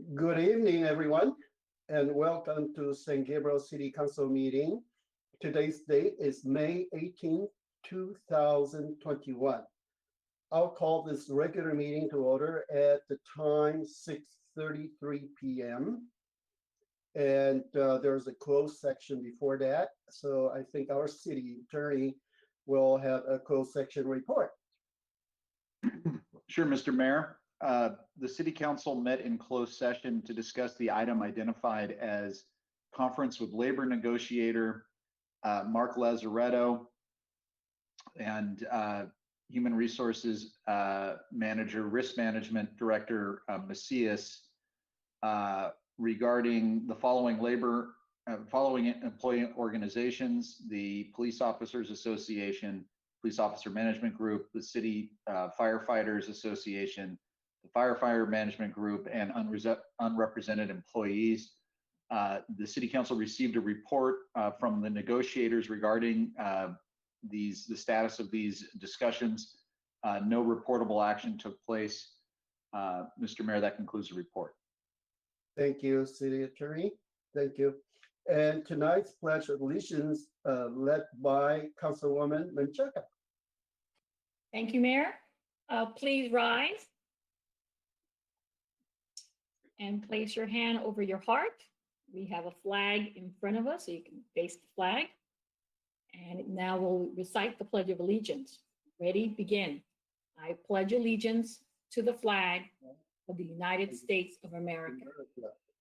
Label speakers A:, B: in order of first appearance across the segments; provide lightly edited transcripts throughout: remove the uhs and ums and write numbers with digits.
A: Good evening, everyone, and welcome to St. Gabriel City Council meeting. Today's date is May 18, 2021. I'll call this regular meeting to order at the time 6:33 p.m. And there's a closed section before that, so I think our city attorney will have a closed section report.
B: Sure, Mr. Mayor. The City Council met in closed session to discuss the item identified as conference with labor negotiator Mark Lazaretto and Human Resources Manager, Risk Management Director Macias regarding the following employee organizations: the Police Officers Association, Police Officer Management Group, the City Firefighters Association, the Firefighter Management Group, and unrepresented employees. The City Council received a report from the negotiators regarding the status of these discussions. No reportable action took place. Mr. Mayor, that concludes the report.
A: Thank you, City Attorney. Thank you. And tonight's Pledge of Allegiance led by Councilwoman Menchaca.
C: Thank you, Mayor. Please rise and place your hand over your heart. We have a flag in front of us, so you can face the flag. And now we'll recite the Pledge of Allegiance. Ready, begin. I pledge allegiance to the flag of the United States of America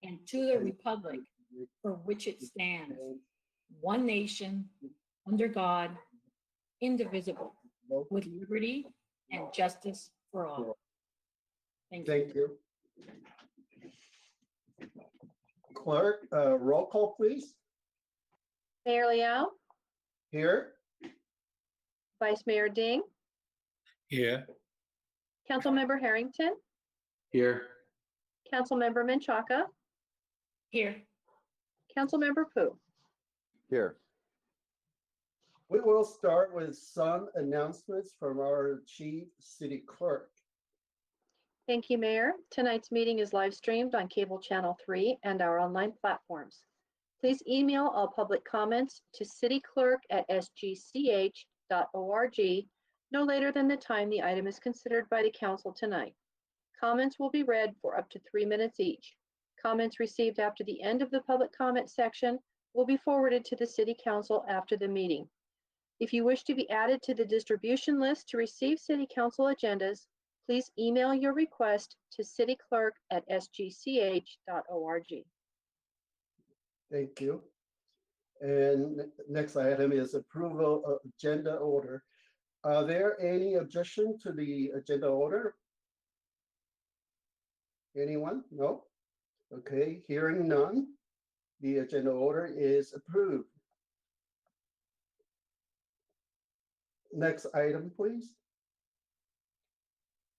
C: and to the republic for which it stands, one nation, under God, indivisible, with liberty and justice for all. Thank you.
A: Thank you. Clerk, roll call, please.
D: Mayor Liao,
A: Here.
D: Vice Mayor Ding,
E: Here.
D: Councilmember Harrington,
E: Here.
D: Councilmember Menchaca,
C: Here.
D: Councilmember Pu.
E: Here.
A: We will start with some announcements from our Chief City Clerk.
D: Thank you, Mayor. Tonight's meeting is live streamed on Cable Channel 3 and our online platforms. Please email all public comments to cityclerk@sgch.org no later than the time the item is considered by the council tonight. Comments will be read for up to 3 minutes each. Comments received after the end of the public comment section will be forwarded to the City Council after the meeting. If you wish to be added to the distribution list to receive City Council agendas, please email your request to cityclerk@sgch.org.
A: Thank you. And next item is approval of agenda order. Are there any objection to the agenda order? Anyone? No? Okay, hearing none, the agenda order is approved. Next item, please.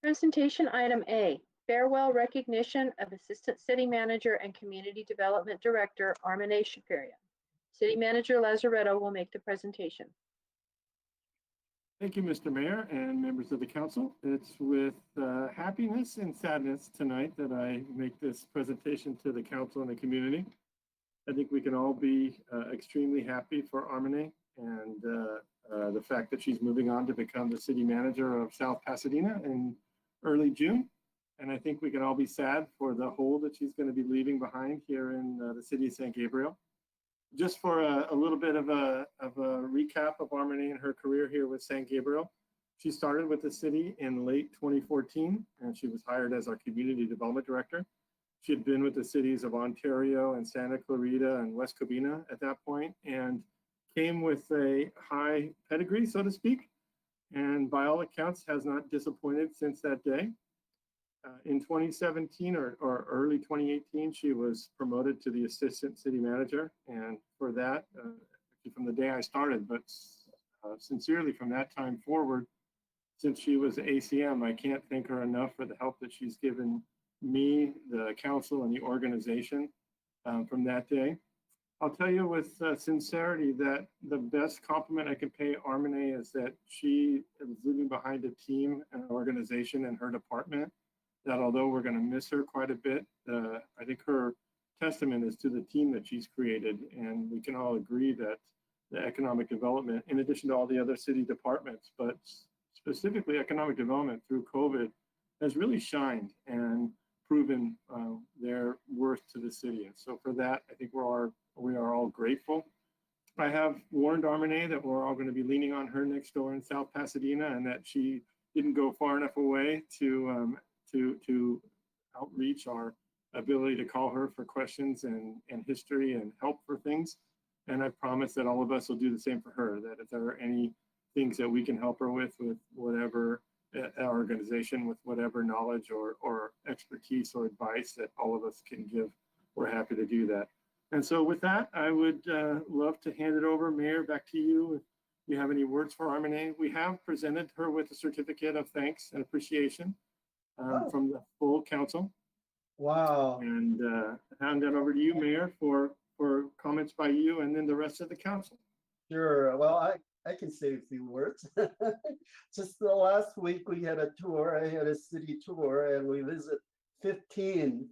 D: Presentation item A, farewell recognition of Assistant City Manager and Community Development Director Armine Chaparyan. City Manager Lazaretto will make the presentation.
E: Thank you, Mr. Mayor and members of the council. It's with happiness and sadness tonight that I make this presentation to the council and the community. I think we can all be extremely happy for Armine and the fact that she's moving on to become the city manager of South Pasadena in early June. And I think we can all be sad for the hole that she's going to be leaving behind here in the city of St. Gabriel. Just for a little bit of a recap of Armine and her career here with St. Gabriel. She started with the city in late 2014, and she was hired as our community development director. She had been with the cities of Ontario and Santa Clarita and West Covina at that point, and came with a high pedigree, so to speak, and by all accounts has not disappointed since that day. In 2017 or early 2018, she was promoted to the assistant city manager. And for that, actually from the day I started, but sincerely from that time forward, since she was ACM, I can't thank her enough for the help that she's given me, the council, and the organization from that day. I'll tell you with sincerity that the best compliment I can pay Armine is that she is leaving behind a team, an organization in her department that although we're going to miss her quite a bit, I think her testament is to the team that she's created. And we can all agree that the economic development, in addition to all the other city departments, but specifically economic development through COVID, has really shined and proven their worth to the city. And so for that, I think we are all grateful. I have warned Armine that we're all going to be leaning on her next door in South Pasadena, and that she didn't go far enough away to outreach our ability to call her for questions and history and help for things. And I promise that all of us will do the same for her, that if there are any things that we can help her with whatever our organization, with whatever knowledge or expertise or advice that all of us can give, we're happy to do that. And so with that, I would love to hand it over, Mayor, back to you. If you have any words for Armine. We have presented her with a certificate of thanks and appreciation from the full council.
A: Wow.
E: And hand that over to you, Mayor, for comments by you and then the rest of the council.
A: Sure. Well, I can say a few words. Just the last week we had a tour. I had a city tour, and we visited 15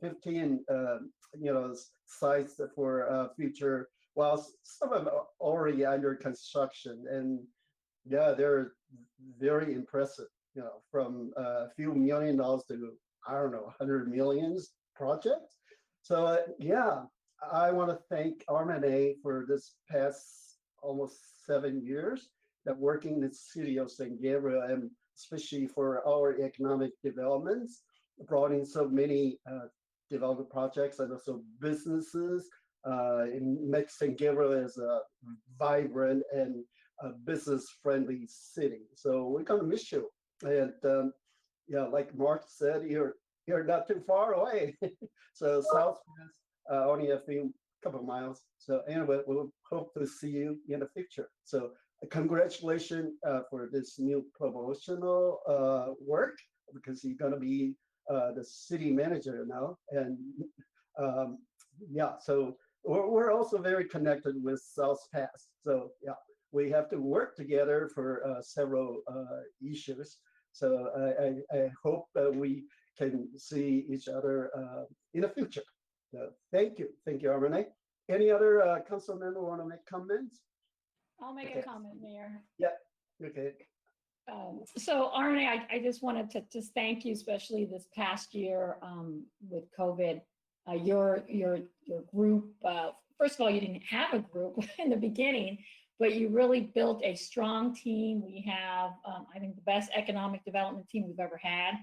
A: sites for future. Well, some of them are already under construction, and yeah, they're very impressive. From a few $1 million to, I don't know, 100 millions projects. So yeah, I want to thank Armine for this past almost 7 years that working in the city of San Gabriel, and especially for our economic developments, brought in so many development projects and also businesses, and make San Gabriel as a vibrant and business-friendly city. So we're gonna miss you. And yeah, like Mark said, you're not too far away. So Southwest, only a couple of miles. So anyway, we'll hope to see you in the future. So congratulations for this new promotional work, because you're going to be the city manager now. And yeah, so we're also very connected with South Pass. So yeah, we have to work together for several issues. So I hope that we can see each other in the future. So thank you, Armine. Any other council member want to make comments?
C: I'll make a comment, Mayor.
A: Yeah. Okay.
C: So Armine, I just wanted to just thank you, especially this past year with COVID. Your group. First of all, you didn't have a group in the beginning, but you really built a strong team. We have, I think, the best economic development team we've ever had.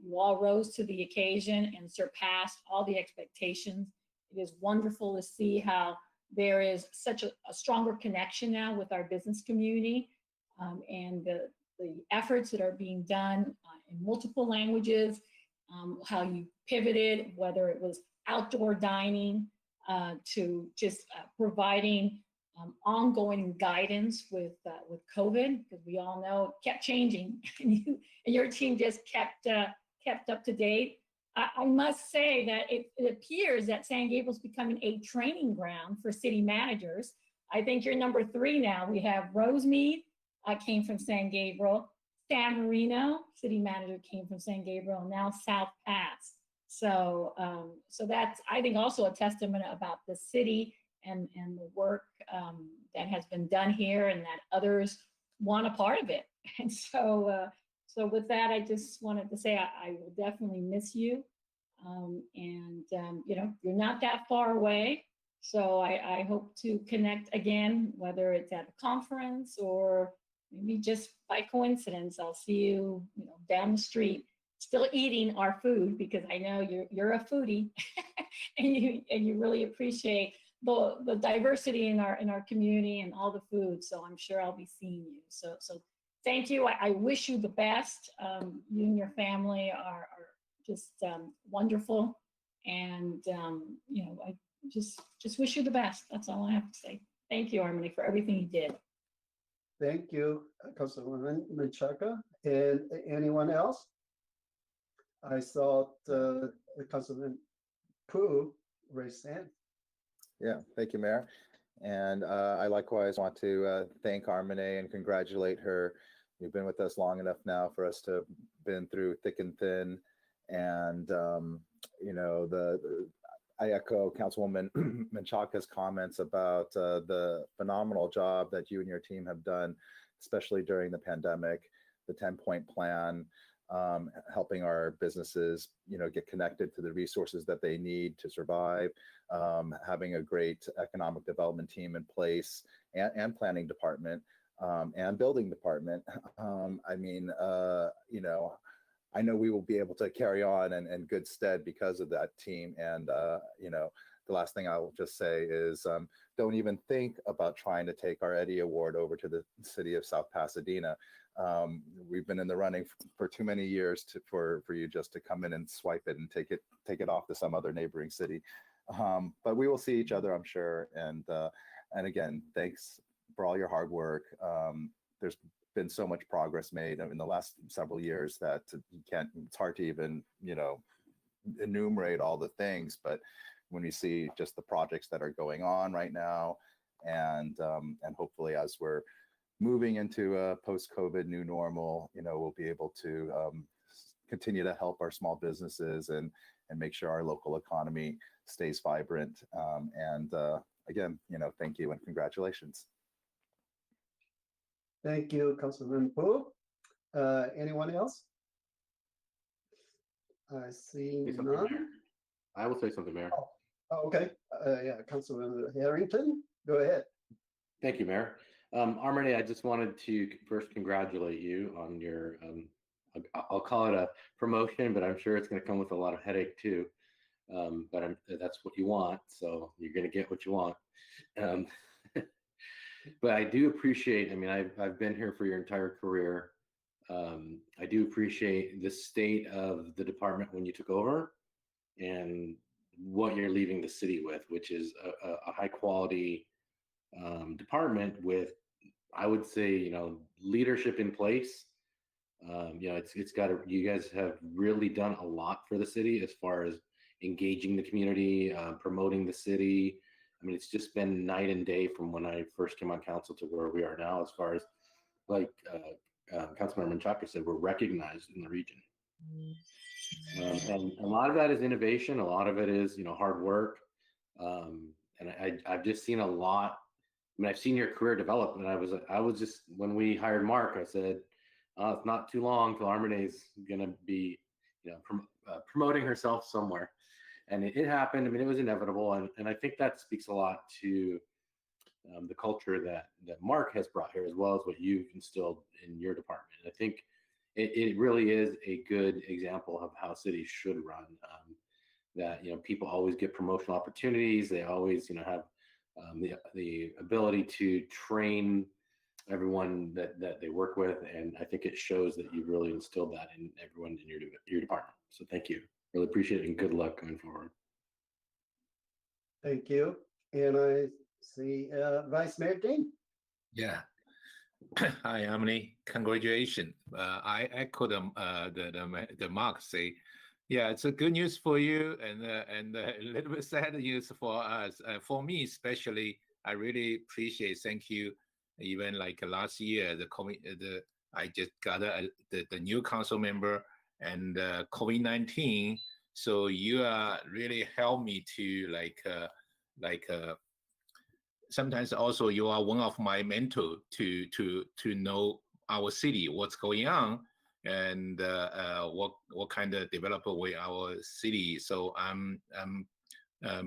C: You all rose to the occasion and surpassed all the expectations. It is wonderful to see how there is such a stronger connection now with our business community, and the efforts that are being done in multiple languages, how you pivoted, whether it was outdoor dining to just providing ongoing guidance with COVID, because we all know it kept changing, and your team just kept up to date. I must say that it appears that San Gabriel's becoming a training ground for city managers. I think you're number 3 now. We have Rosemead, came from San Gabriel. San Marino, city manager, came from San Gabriel, and now South Pass. So that's, I think, also a testament about the city and the work that has been done here, and that others want a part of it. And so with that, I just wanted to say I will definitely miss you. You're not that far away. So I hope to connect again, whether it's at a conference or maybe just by coincidence. I'll see you, down the street, still eating our food, because I know you're a foodie and you really appreciate the diversity in our community and all the food. So I'm sure I'll be seeing you. So thank you. I wish you the best. You and your family are just wonderful. And, I just wish you the best. That's all I have to say. Thank you, Armine, for everything you did.
A: Thank you, Councilwoman Menchaca. And anyone else? I saw Councilman Pooh raise hand.
F: Yeah, thank you, Mayor. And I likewise want to thank Armine and congratulate her. You've been with us long enough now for us to have been through thick and thin. And, I echo Councilwoman Menchaca's comments about the phenomenal job that you and your team have done, especially during the pandemic, the 10-point plan, helping our businesses, get connected to the resources that they need to survive, having a great economic development team in place and planning department and building department. I know we will be able to carry on in good stead because of that team. And, the last thing I will just say is don't even think about trying to take our Eddie Award over to the city of South Pasadena. We've been in the running for too many years for you just to come in and swipe it and take it off to some other neighboring city. But we will see each other, I'm sure. And again, thanks for all your hard work. There's been so much progress made in the last several years that it's hard to even, enumerate all the things. But when you see just the projects that are going on right now, and hopefully as we're moving into a post-COVID new normal, we'll be able to continue to help our small businesses and make sure our local economy stays vibrant. Again, thank you and congratulations.
A: Thank you, Councilman Pu. Anyone else? I see
G: Say something,
A: none.
G: Mayor. I will say something, Mayor.
A: Oh, okay. Yeah, Councilman Harrington, go ahead.
G: Thank you, Mayor. Armine, I just wanted to first congratulate you on your, I'll call it a promotion, but I'm sure it's going to come with a lot of headache too. But that's what you want, so you're going to get what you want. But I do appreciate, I've been here for your entire career. I do appreciate the state of the department when you took over and what you're leaving the city with, which is a high quality department with, I would say, leadership in place. It's got you guys have really done a lot for the city as far as engaging the community, promoting the city. It's just been night and day from when I first came on council to where we are now, as far as like Councilmember Menchaca said, we're recognized in the region. And a lot of that is innovation. A lot of it is, hard work. And I've just seen a lot. I've seen your career develop, and I was just, when we hired Mark, I said, it's not too long till Armine is going to be, promoting herself somewhere. And it happened. It was inevitable. And I think that speaks a lot to the culture that Mark has brought here, as well as what you've instilled in your department. And I think it really is a good example of how cities should run. That people always get promotional opportunities. They always have the ability to train everyone that they work with, and I think it shows that you've really instilled that in everyone in your department. So thank you. Really appreciate it, and good luck going forward.
A: Thank you. And I see Vice Mayor Dean.
H: Yeah. Hi, Armine. Congratulations. I echo the Mark say, yeah, it's a good news for you, and a little bit sad news for us. For me, especially, I really appreciate. Thank you. Even like last year, I just got the new council member, and COVID-19. So you really helped me to sometimes also you are one of my mentors to know our city, what's going on, and what kind of development with our city. So I'm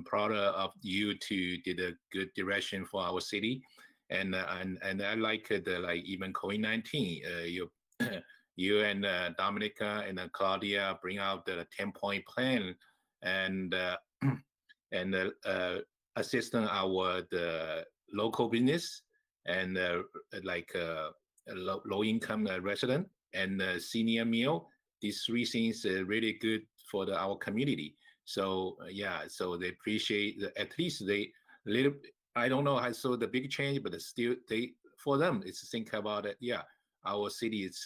H: proud of you to did a good direction for our city, and I like even COVID-19. You and Dominica and Claudia bring out the 10-point plan, and assisting the local business and low income resident and senior meal. These three things are really good for our community. So yeah, so they appreciate at least they little. I don't know how so the big change, but still for them it's think about it. Yeah, our city is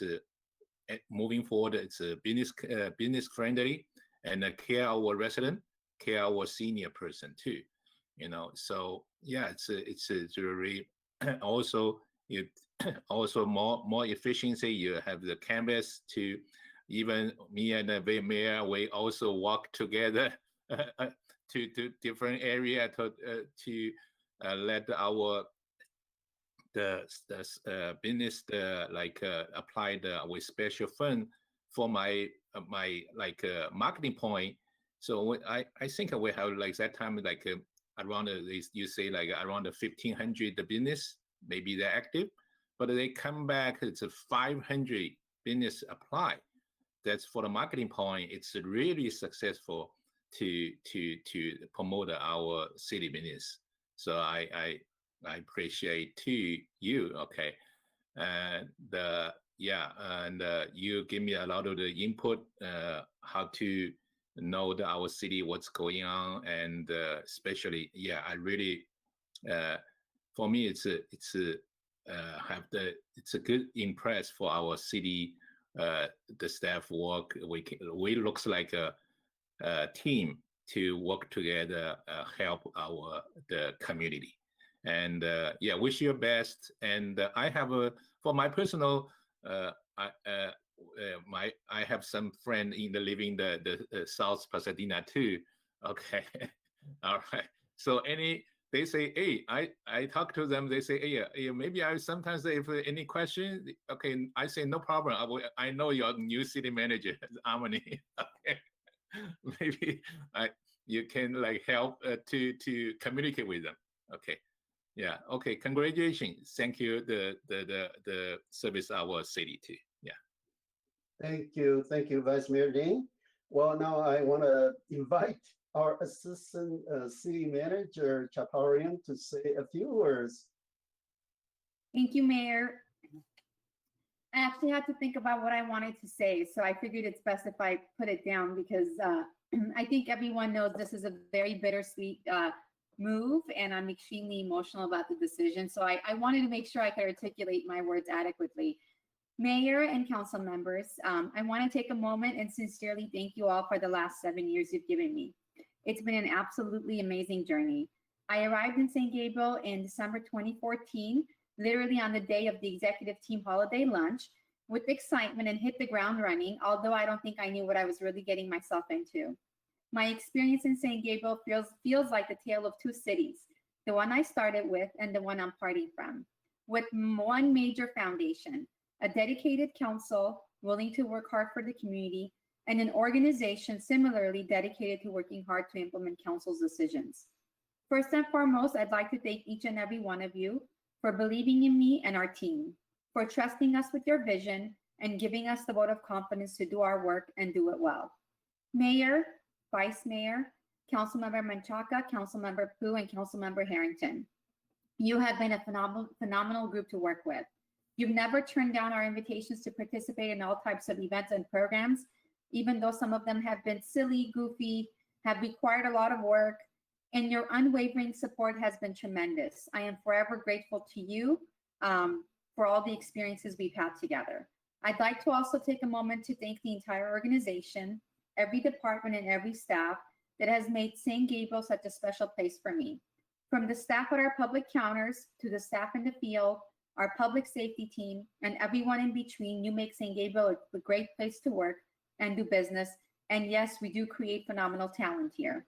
H: moving forward. It's a business friendly, and care our resident, care our senior person too. So yeah, it's really also also more efficiency. You have the canvas to even me and the mayor, we also work together to different area to let our the business apply with special fund for my marketing point. So I think we have like that time around you say like around 1,500 the business maybe they're active, but they come back it's a 500 business apply. That's for the marketing point. It's really successful to promote our city business. So I appreciate to you. Okay, and you give me a lot of the input how to know our city what's going on, and especially I really for me it's a good impress for our city. The staff work. We looks like a team to work together, help the community. And wish you best. And I have for my personal I have some friend in the living the South Pasadena too. Okay, all right. So they say, hey, I talk to them. They say, hey, maybe I sometimes if any question, okay, I say no problem. I know your new city manager, Armine. Okay, maybe you can like help to communicate with them. Okay, yeah, okay. Congratulations. Thank you. The service our city too. Yeah.
A: Thank you, Vice Mayor Dean. Well, now I want to invite our Assistant City Manager, Chaparyan, to say a few words.
I: Thank you, Mayor. I actually had to think about what I wanted to say, so I figured it's best if I put it down because I think everyone knows this is a very bittersweet move, and I'm extremely emotional about the decision. So I wanted to make sure I could articulate my words adequately. Mayor and council members, I want to take a moment and sincerely thank you all for the last 7 years you've given me. It's been an absolutely amazing journey. I arrived in San Gabriel in December 2014, literally on the day of the executive team holiday lunch, with excitement and hit the ground running, although I don't think I knew what I was really getting myself into. My experience in San Gabriel feels like the tale of two cities, the one I started with and the one I'm parting from, with one major foundation, a dedicated council willing to work hard for the community, and an organization similarly dedicated to working hard to implement council's decisions. First and foremost, I'd like to thank each and every one of you for believing in me and our team, for trusting us with your vision and giving us the vote of confidence to do our work and do it well. Mayor, Vice Mayor, Councilmember Menchaca, Councilmember Pooh, and Councilmember Harrington, you have been a phenomenal group to work with. You've never turned down our invitations to participate in all types of events and programs, even though some of them have been silly, goofy, have required a lot of work, and your unwavering support has been tremendous. I am forever grateful to you for all the experiences we've had together. I'd like to also take a moment to thank the entire organization, every department and every staff that has made San Gabriel such a special place for me. From the staff at our public counters to the staff in the field, our public safety team, and everyone in between, you make San Gabriel a great place to work and do business. And yes, we do create phenomenal talent here.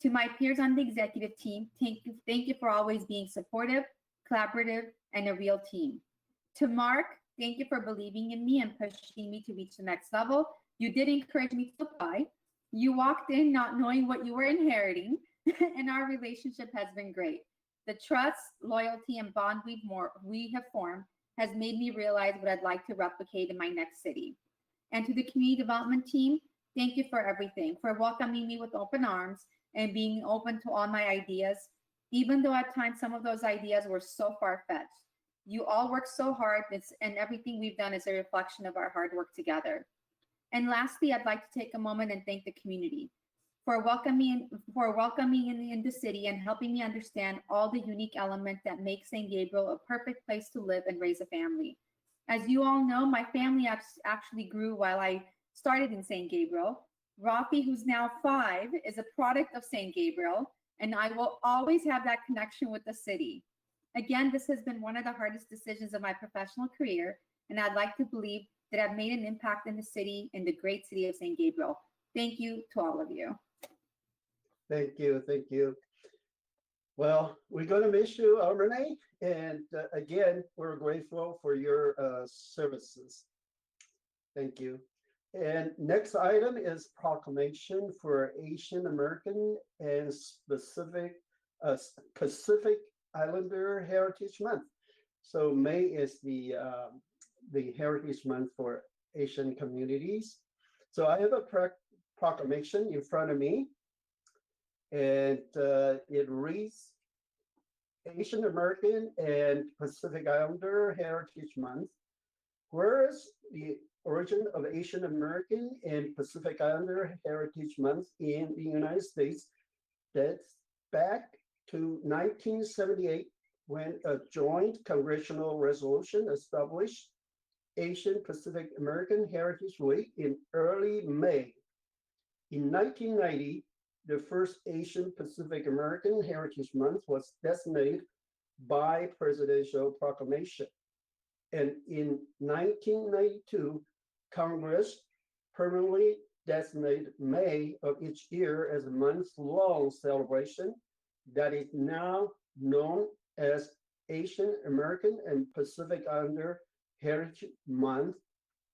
I: To my peers on the executive team, thank you for always being supportive, collaborative, and a real team. To Mark, thank you for believing in me and pushing me to reach the next level. You did encourage me to apply. You walked in not knowing what you were inheriting, and our relationship has been great. The trust, loyalty, and bond we have formed has made me realize what I'd like to replicate in my next city. And to the community development team, thank you for everything, for welcoming me with open arms and being open to all my ideas, even though at times some of those ideas were so far-fetched. You all work so hard, and everything we've done is a reflection of our hard work together. And lastly, I'd like to take a moment and thank the community for welcoming in the city and helping me understand all the unique elements that make San Gabriel a perfect place to live and raise a family. As you all know, my family actually grew while I started in San Gabriel. Rafi, who's now 5, is a product of San Gabriel, and I will always have that connection with the city. Again, this has been one of the hardest decisions of my professional career, and I'd like to believe that have made an impact in the city, in the great city of St. Gabriel. Thank you to all of you.
A: Thank you, thank you. Well, we're going to miss you, Armine, and again, we're grateful for your services. Thank you. And next item is proclamation for Asian American and Pacific Islander Heritage Month. So May is the Heritage Month for Asian communities. So I have a proclamation in front of me, and it reads, Asian American and Pacific Islander Heritage Month. Whereas the origin of Asian American and Pacific Islander Heritage Month in the United States dates back to 1978, when a joint congressional resolution established Asian Pacific American Heritage Week in early May. In 1990, the first Asian Pacific American Heritage Month was designated by presidential proclamation. And in 1992, Congress permanently designated May of each year as a month-long celebration that is now known as Asian American and Pacific Islander Heritage Month.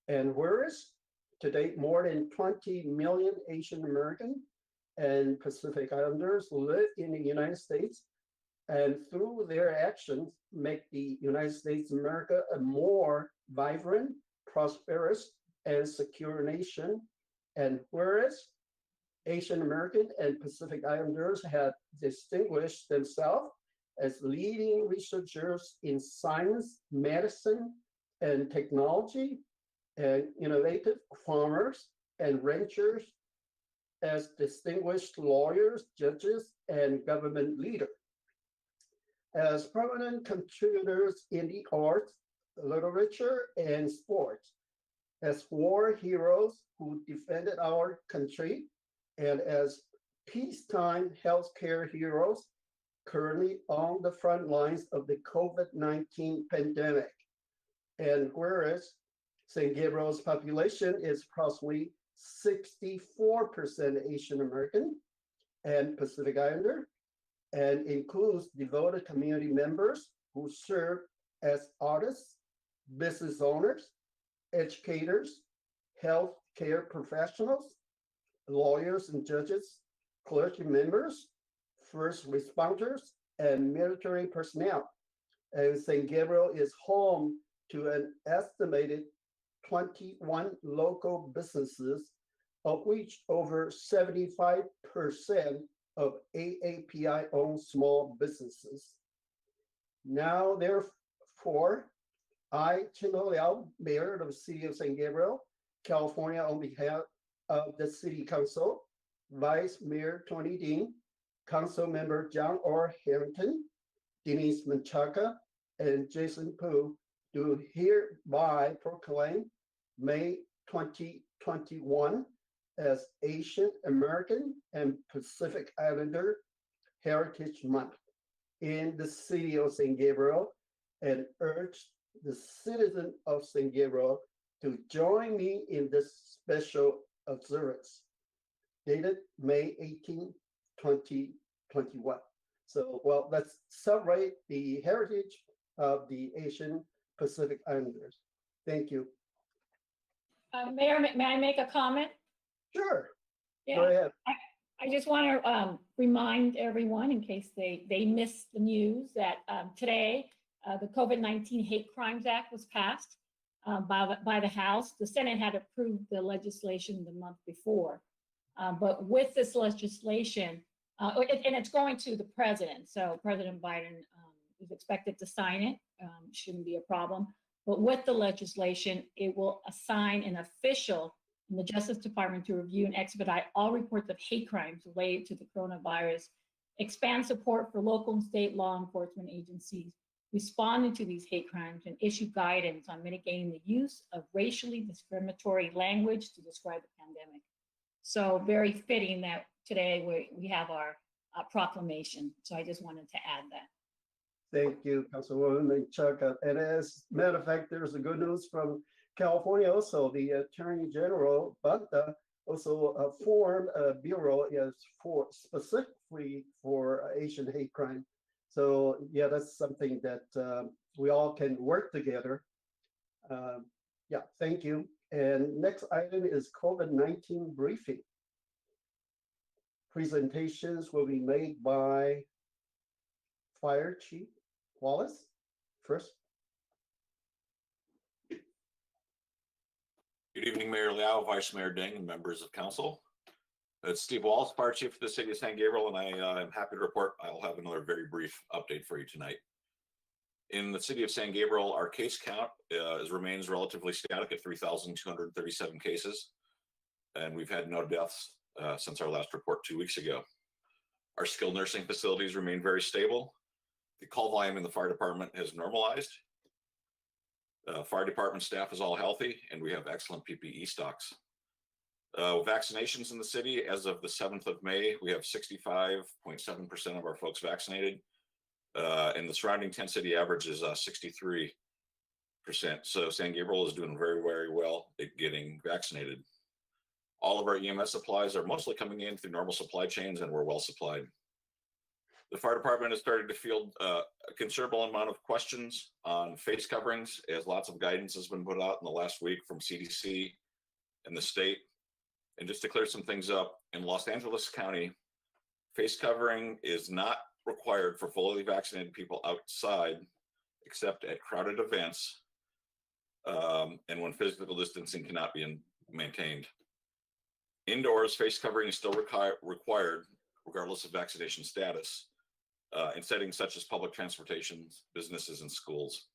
A: And whereas today more than 20 million Asian American and Pacific Islanders live in the United States, and through their actions make the United States of America a more vibrant, prosperous, and secure nation. And whereas Asian American and Pacific Islanders have distinguished themselves as leading researchers in science, medicine, and technology, and innovative farmers and ranchers, as distinguished lawyers, judges, and government leaders, as prominent contributors in the arts, literature, and sports, as war heroes who defended our country, and as peacetime healthcare heroes currently on the front lines of the COVID-19 pandemic. And whereas St. Gabriel's population is approximately 64% Asian American and Pacific Islander, and includes devoted community members who serve as artists, business owners, educators, healthcare professionals, lawyers and judges, clergy members, first responders, and military personnel. And St. Gabriel is home to an estimated 21 local businesses, of which over 75% of AAPI owned small businesses. Now, therefore, I, Chino Liao, Mayor of the City of St. Gabriel, California, on behalf of the City Council, Vice Mayor Tony Dean, Council Member John R. Harrington, Denise Menchaca, and Jason Poo, do hereby proclaim May 2021 as Asian American and Pacific Islander Heritage Month in the City of St. Gabriel, and urge the citizens of St. Gabriel to join me in this special observance, dated May 18, 2021. So, well, let's celebrate the heritage of the Asian Pacific Islanders. Thank you.
C: Mayor, may I make a comment?
A: Sure.
C: Yeah.
A: Go ahead.
C: I just want to remind everyone, in case they missed the news, that today the COVID-19 Hate Crimes Act was passed by the House. The Senate had approved the legislation the month before. But with this legislation, and it's going to the president, so President Biden is expected to sign it, shouldn't be a problem. But with the legislation, it will assign an official in the Justice Department to review and expedite all reports of hate crimes related to the coronavirus, expand support for local and state law enforcement agencies responding to these hate crimes, and issue guidance on mitigating the use of racially discriminatory language to describe the pandemic. So very fitting that today we have our proclamation. So I just wanted to add that.
A: Thank you, Councilwoman Menchaca. And as a matter of fact, there's a good news from California also, the Attorney General Banta also formed a bureau is for specifically for Asian hate crime. So yeah, that's something that we all can work together. Yeah, thank you. And next item is COVID-19 briefing. Presentations will be made by Fire Chief Wallace first.
J: Good evening, Mayor Liao, Vice Mayor Ding, and members of council. It's Steve Wallace, Fire Chief for the City of San Gabriel, and I am happy to report I'll have another very brief update for you tonight. In the City of San Gabriel, our case count remains relatively static at 3,237 cases, and we've had no deaths since our last report 2 weeks ago. Our skilled nursing facilities remain very stable. The call volume in the fire department has normalized. Fire department staff is all healthy, and we have excellent PPE stocks. Vaccinations in the city, as of the 7th of May, we have 65.7% of our folks vaccinated, and the surrounding 10-city average is 63%. So San Gabriel is doing very, very well at getting vaccinated. All of our EMS supplies are mostly coming in through normal supply chains, and we're well supplied. The fire department has started to field a considerable amount of questions on face coverings, as lots of guidance has been put out in the last week from CDC and the state. And just to clear some things up, in Los Angeles County, face covering is not required for fully vaccinated people outside, except at crowded events, and when physical distancing cannot be maintained. Indoors, face covering is still required, regardless of vaccination status, in settings such as public transportation, businesses, and schools.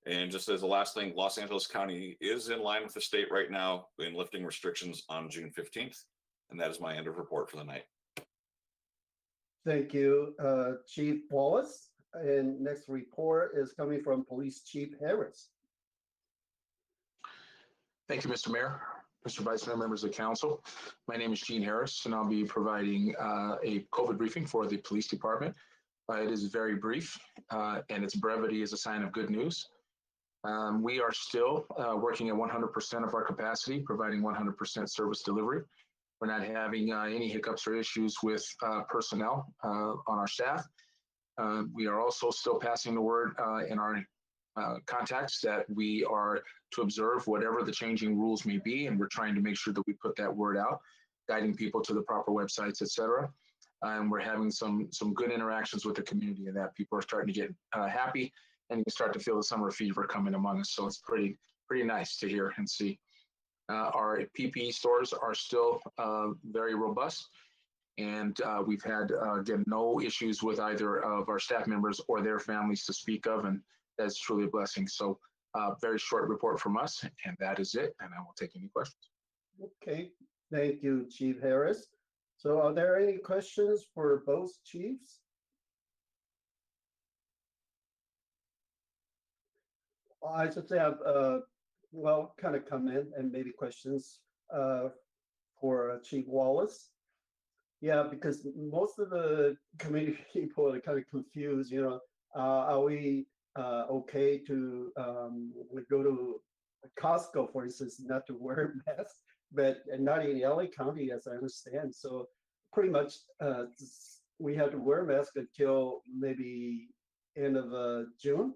J: And just as the last thing, Los Angeles County is in line with the state right now in lifting restrictions on June 15th. And that is my end of report for the night.
A: Thank you, Chief Wallace. And next report is coming from Police Chief Harris.
K: Thank you, Mr. Mayor, Mr. Vice Mayor, members of the council. My name is Gene Harris, and I'll be providing a COVID briefing for the police department. It is very brief, and its brevity is a sign of good news. We are still working at 100% of our capacity, providing 100% service delivery. We're not having any hiccups or issues with personnel on our staff. We are also still passing the word in our contacts that we are to observe whatever the changing rules may be, and we're trying to make sure that we put that word out, guiding people to the proper websites, etc. And we're having some good interactions with the community, and that people are starting to get happy, and you can start to feel the summer fever coming among us. So it's pretty nice to hear and see. Our PPE stores are still very robust, and we've had again no issues with either of our staff members or their families to speak of, and that's truly a blessing. So very short report from us, and that is it, and I will take any questions.
A: Okay, thank you, Chief Harris. So are there any questions for both chiefs? I just have, well, kind of comment and maybe questions for Chief Wallace. Yeah, because most of the community people are kind of confused, you know, are we okay to go to Costco, for instance, not to wear masks, but not in LA County, as I understand. So pretty much we have to wear masks until maybe end of June.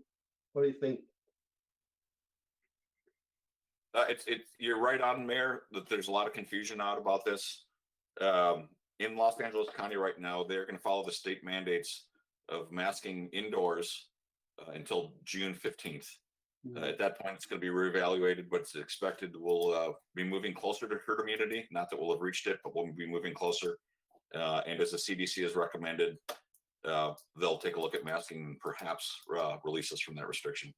A: What do you think?
J: You're right on, Mayor, that there's a lot of confusion out about this. In Los Angeles County right now, they're going to follow the state mandates of masking indoors until June 15th. At that point, it's going to be reevaluated, but it's expected we'll be moving closer to herd immunity. Not that we'll have reached it, but we'll be moving closer. And as the CDC has recommended, they'll take a look at masking and perhaps release us from that restriction.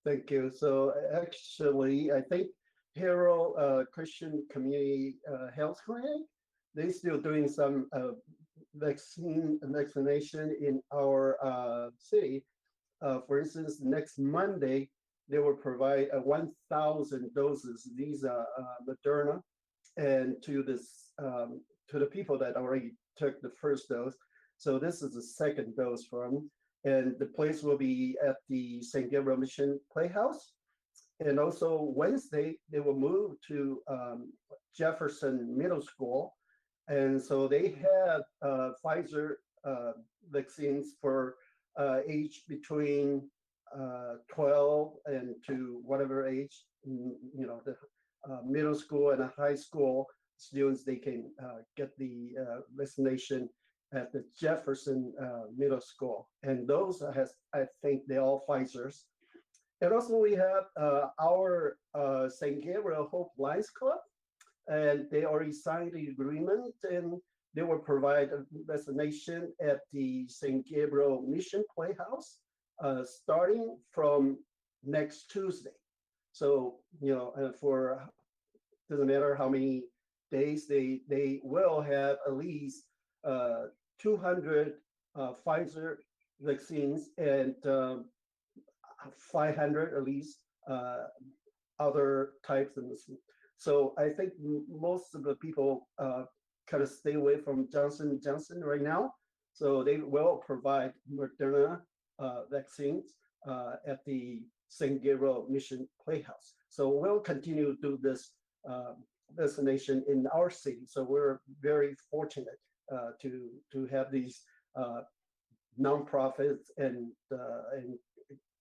A: Thank you. So actually, I think Harold Christian Community Health Clinic, they're still doing some vaccination in our city. For instance, next Monday, they will provide 1,000 doses. These are Moderna, and to the people that already took the first dose. So this is the second dose for them. And the place will be at the San Gabriel Mission Playhouse. And also Wednesday, they will move to Jefferson Middle School. And so they have Pfizer vaccines for age between 12 and to whatever age, the middle school and high school students, they can get the vaccination at the Jefferson Middle School. And those I think they're all Pfizer's. And also we have our St. Gabriel Hope Lions Club, and they already signed the agreement, and they will provide a vaccination at the St. Gabriel Mission Playhouse starting from next Tuesday. So, for doesn't matter how many days, they will have at least 200 Pfizer vaccines and 500 at least other types of this. So I think most of the people kind of stay away from Johnson & Johnson right now. So they will provide Moderna vaccines at the St. Gabriel Mission Playhouse. So we'll continue to do this vaccination in our city. So we're very fortunate to have these nonprofits and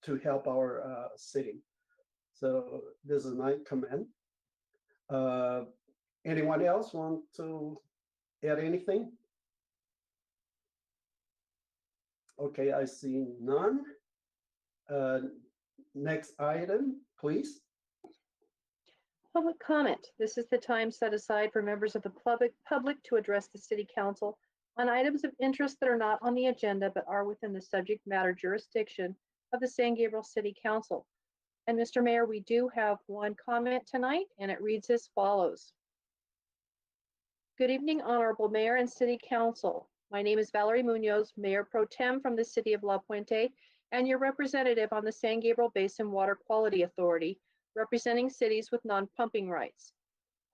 A: to help our city. So this is my comment. Anyone else want to add anything? Okay, I see none. Next item, please.
D: Public comment. This is the time set aside for members of the public to address the City Council on items of interest that are not on the agenda but are within the subject matter jurisdiction of the San Gabriel City Council. And Mr. Mayor, we do have one comment tonight, and it reads as follows. Good evening, Honorable Mayor and City Council. My name is Valerie Munoz, Mayor Pro Tem from the City of La Puente, and your representative on the San Gabriel Basin Water Quality Authority, representing cities with non-pumping rights.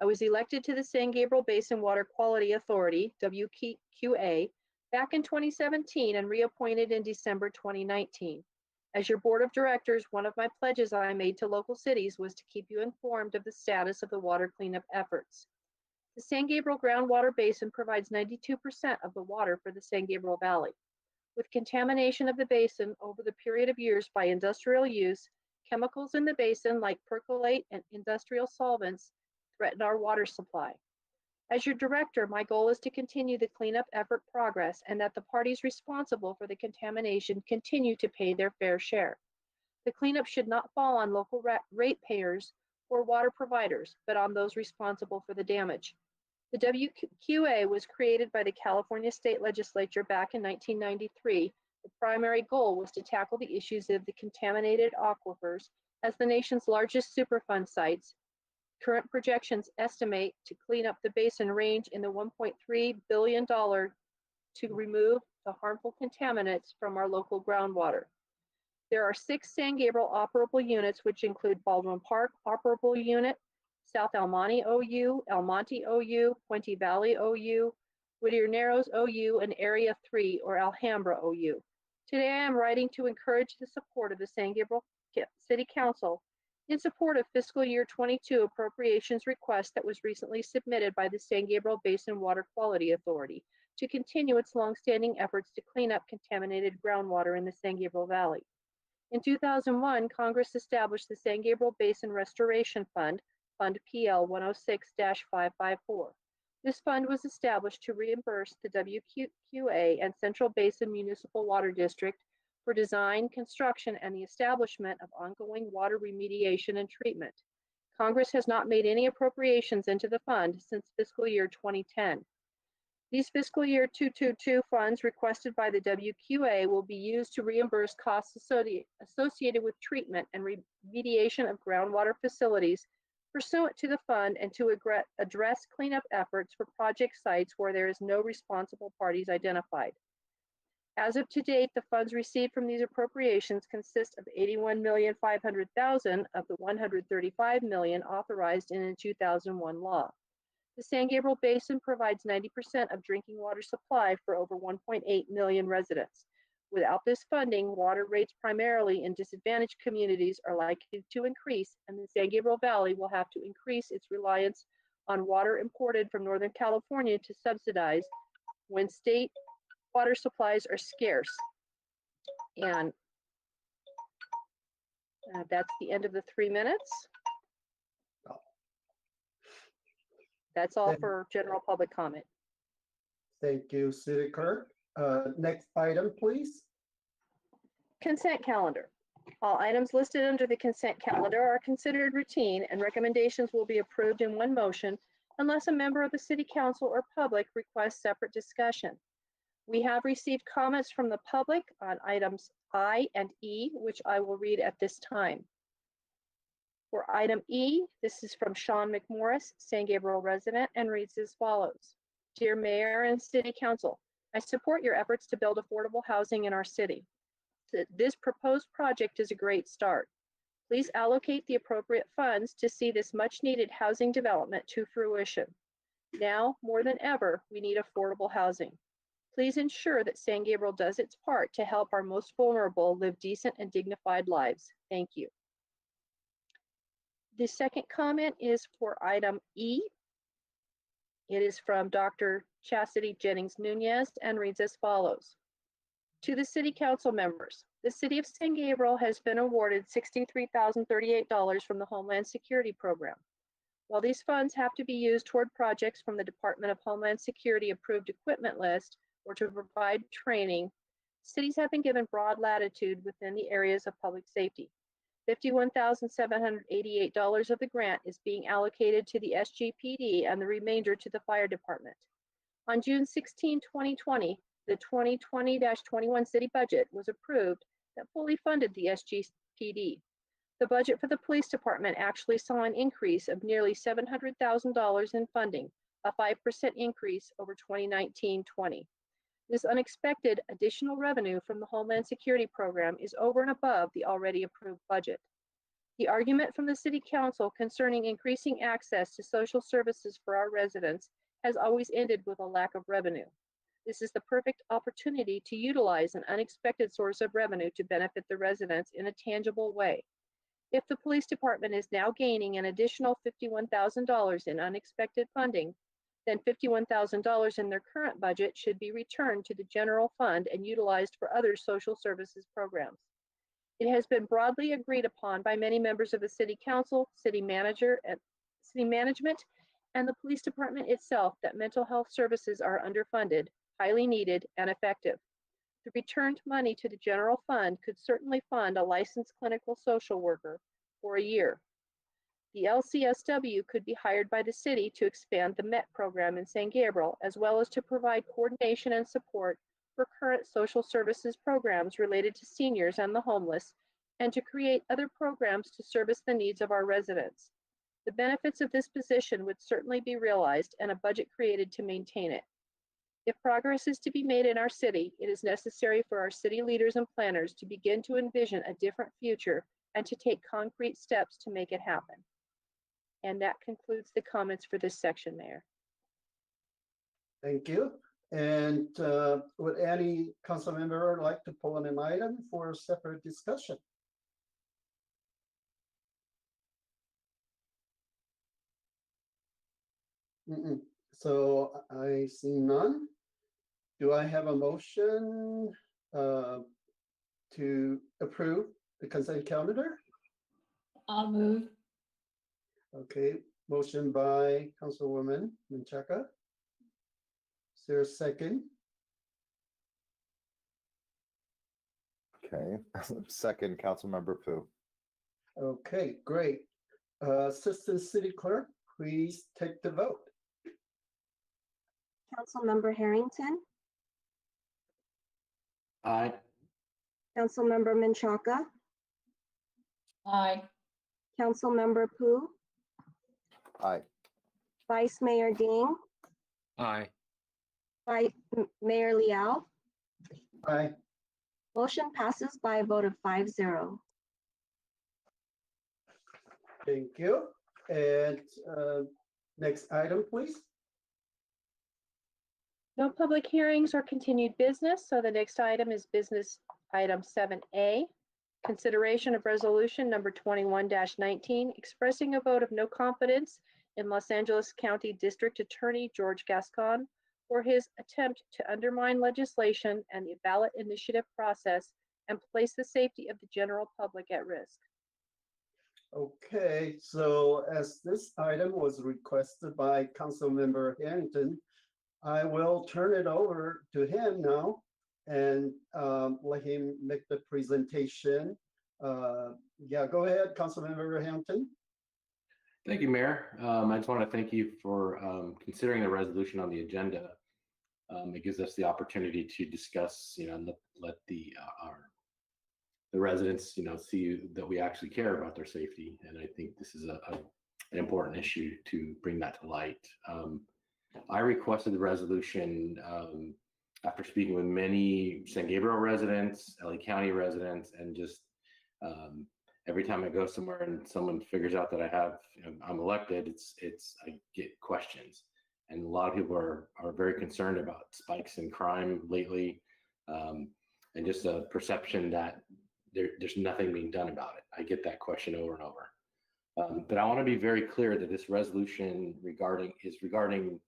D: I was elected to the San Gabriel Basin Water Quality Authority, WQA, back in 2017 and reappointed in December 2019. As your board of directors, one of my pledges I made to local cities was to keep you informed of the status of the water cleanup efforts. The San Gabriel groundwater basin provides 92% of the water for the San Gabriel Valley. With contamination of the basin over the period of years by industrial use, chemicals in the basin like percolate and industrial solvents threaten our water supply. As your director, my goal is to continue the cleanup effort progress and that the parties responsible for the contamination continue to pay their fair share. The cleanup should not fall on local ratepayers or water providers, but on those responsible for the damage. The WQA was created by the California State Legislature back in 1993. The primary goal was to tackle the issues of the contaminated aquifers as the nation's largest Superfund sites. Current projections estimate to clean up the basin range in the $1.3 billion to remove the harmful contaminants from our local groundwater. There are 6 San Gabriel operable units, which include Baldwin Park operable unit, South El Monte OU, El Monte OU, Puente Valley OU, Whittier Narrows OU, and Area 3 or Alhambra OU. Today I am writing to encourage the support of the San Gabriel City Council in support of fiscal year 22 appropriations request that was recently submitted by the San Gabriel Basin Water Quality Authority to continue its longstanding efforts to clean up contaminated groundwater in the San Gabriel Valley. In 2001, Congress established the San Gabriel Basin Restoration Fund, Fund PL 106-554. This fund was established to reimburse the WQA and Central Basin Municipal Water District for design, construction, and the establishment of ongoing water remediation and treatment. Congress has not made any appropriations into the fund since fiscal year 2010. These fiscal year 222 funds requested by the WQA will be used to reimburse costs associated with treatment and remediation of groundwater facilities pursuant to the fund and to address cleanup efforts for project sites where there is no responsible parties identified. As of to date, the funds received from these appropriations consist of $81,500,000 of the $135 million authorized in a 2001 law. The San Gabriel Basin provides 90% of drinking water supply for over 1.8 million residents. Without this funding, water rates primarily in disadvantaged communities are likely to increase, and the San Gabriel Valley will have to increase its reliance on water imported from Northern California to subsidize when state water supplies are scarce. And that's the end of the 3 minutes. That's all for general public comment.
A: Thank you, City Clerk. Next item, please.
D: Consent calendar. All items listed under the consent calendar are considered routine, and recommendations will be approved in one motion unless a member of the City Council or public requests separate discussion. We have received comments from the public on items I and E, which I will read at this time. For item E, this is from Sean McMorris, San Gabriel resident, and reads as follows. Dear Mayor and City Council, I support your efforts to build affordable housing in our city. This proposed project is a great start. Please allocate the appropriate funds to see this much needed housing development to fruition. Now, more than ever, we need affordable housing. Please ensure that San Gabriel does its part to help our most vulnerable live decent and dignified lives. Thank you. The second comment is for item E. It is from Dr. Chastity Jennings Nunez and reads as follows. To the City Council members, the City of San Gabriel has been awarded $63,038 from the Homeland Security Program. While these funds have to be used toward projects from the Department of Homeland Security approved equipment list or to provide training, cities have been given broad latitude within the areas of public safety. $51,788 of the grant is being allocated to the SGPD and the remainder to the Fire Department. On June 16, 2020, the 2020-21 city budget was approved that fully funded the SGPD. The budget for the police department actually saw an increase of nearly $700,000 in funding, a 5% increase over 2019-20. This unexpected additional revenue from the Homeland Security Program is over and above the already approved budget. The argument from the City Council concerning increasing access to social services for our residents has always ended with a lack of revenue. This is the perfect opportunity to utilize an unexpected source of revenue to benefit the residents in a tangible way. If the police department is now gaining an additional $51,000 in unexpected funding, then $51,000 in their current budget should be returned to the general fund and utilized for other social services programs. It has been broadly agreed upon by many members of the City Council, City Management, and the police department itself that mental health services are underfunded, highly needed, and effective. The returned money to the general fund could certainly fund a licensed clinical social worker for a year. The LCSW could be hired by the city to expand the MET program in San Gabriel, as well as to provide coordination and support for current social services programs related to seniors and the homeless, and to create other programs to service the needs of our residents. The benefits of this position would certainly be realized and a budget created to maintain it. If progress is to be made in our city, it is necessary for our city leaders and planners to begin to envision a different future and to take concrete steps to make it happen. And that concludes the comments for this section, Mayor.
A: Thank you. And would any council member like to pull in an item for a separate discussion? So I see none. Do I have a motion to approve the consent calendar?
C: I'll move.
A: Okay, motion by Councilwoman Menchaca. Is there a second?
F: Okay, second, Councilmember Pu.
A: Okay, great. Assistant City Clerk, please take the vote.
L: Councilmember Harrington,
G: Aye.
L: Councilmember Menchaca,
C: Aye.
L: Councilmember Pu,
F: Aye.
L: Vice Mayor Ding,
H: Aye.
L: Mayor Liao.
A: Aye.
L: Motion passes by a vote of 5-0.
A: Thank you. And next item, please.
D: No public hearings or continued business, so the next item is business item 7A. Consideration of resolution number 21-19, expressing a vote of no confidence in Los Angeles County District Attorney George Gascon for his attempt to undermine legislation and the ballot initiative process and place the safety of the general public at risk.
A: Okay, so as this item was requested by Councilmember Harrington, I will turn it over to him now and let him make the presentation. Yeah, go ahead, Councilmember Harrington.
G: Thank you, Mayor. I just want to thank you for considering the resolution on the agenda. It gives us the opportunity to discuss, and let the residents, see that we actually care about their safety. And I think this is an important issue to bring that to light. I requested the resolution after speaking with many San Gabriel residents, LA County residents, and just every time I go somewhere and someone figures out that I'm elected, I get questions. And a lot of people are very concerned about spikes in crime lately, and just a perception that there's nothing being done about it. I get that question over and over. But I want to be very clear that this resolution is regarding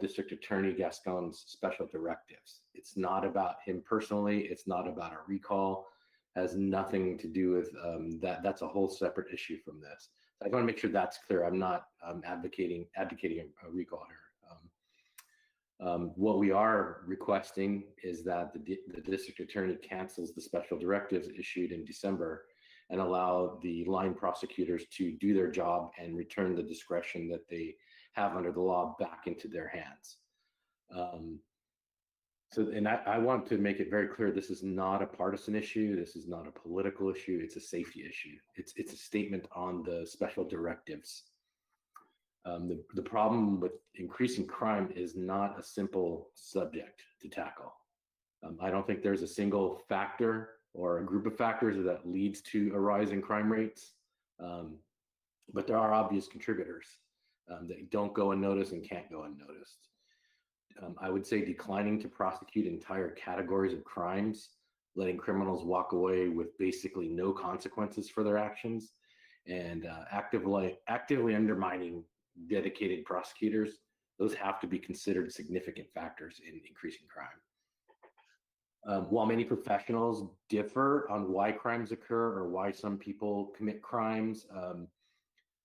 G: District Attorney Gascon's special directives. It's not about him personally. It's not about a recall. Has nothing to do with that. That's a whole separate issue from this. So I want to make sure that's clear. I'm not advocating a recall here. What we are requesting is that the district attorney cancels the special directives issued in December and allow the line prosecutors to do their job and return the discretion that they have under the law back into their hands. I want to make it very clear, this is not a partisan issue. This is not a political issue. It's a safety issue. It's a statement on the special directives. The problem with increasing crime is not a simple subject to tackle. I don't think there's a single factor or a group of factors that leads to a rise in crime rates, but there are obvious contributors that don't go unnoticed and can't go unnoticed. I would say declining to prosecute entire categories of crimes, letting criminals walk away with basically no consequences for their actions, and actively undermining dedicated prosecutors, those have to be considered significant factors in increasing crime. While many professionals differ on why crimes occur or why some people commit crimes,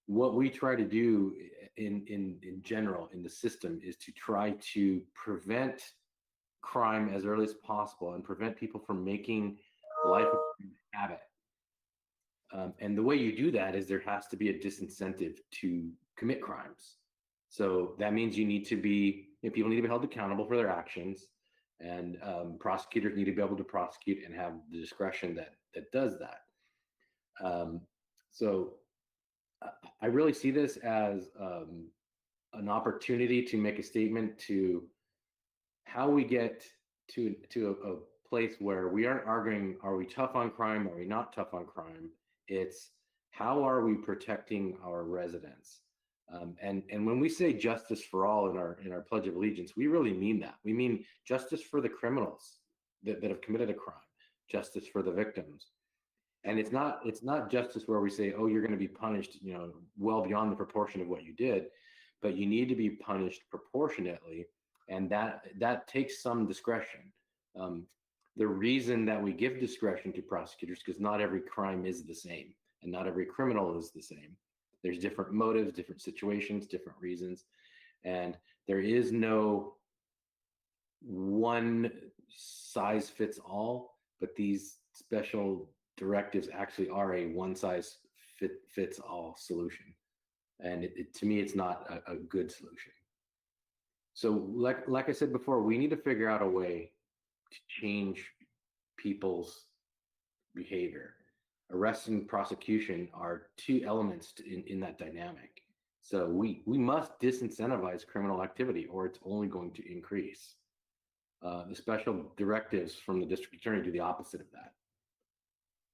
G: what we try to do in general in the system is to try to prevent crime as early as possible and prevent people from making life a habit. And the way you do that is there has to be a disincentive to commit crimes. So that means people need to be held accountable for their actions, and prosecutors need to be able to prosecute and have the discretion that does that. So I really see this as an opportunity to make a statement to how we get to a place where we aren't arguing, are we tough on crime, are we not tough on crime? It's how are we protecting our residents? And when we say justice for all in our Pledge of Allegiance, we really mean that. We mean justice for the criminals that have committed a crime, justice for the victims. And it's not justice where we say, oh, you're going to be punished, well beyond the proportion of what you did, but you need to be punished proportionately, and that takes some discretion. The reason that we give discretion to prosecutors, because not every crime is the same, and not every criminal is the same. There's different motives, different situations, different reasons, and there is no one size fits all, but these special directives actually are a one size fits all solution. And to me, it's not a good solution. So like I said before, we need to figure out a way to change people's behavior. Arrest and prosecution are two elements in that dynamic. So we must disincentivize criminal activity, or it's only going to increase. The special directives from the district attorney do the opposite of that.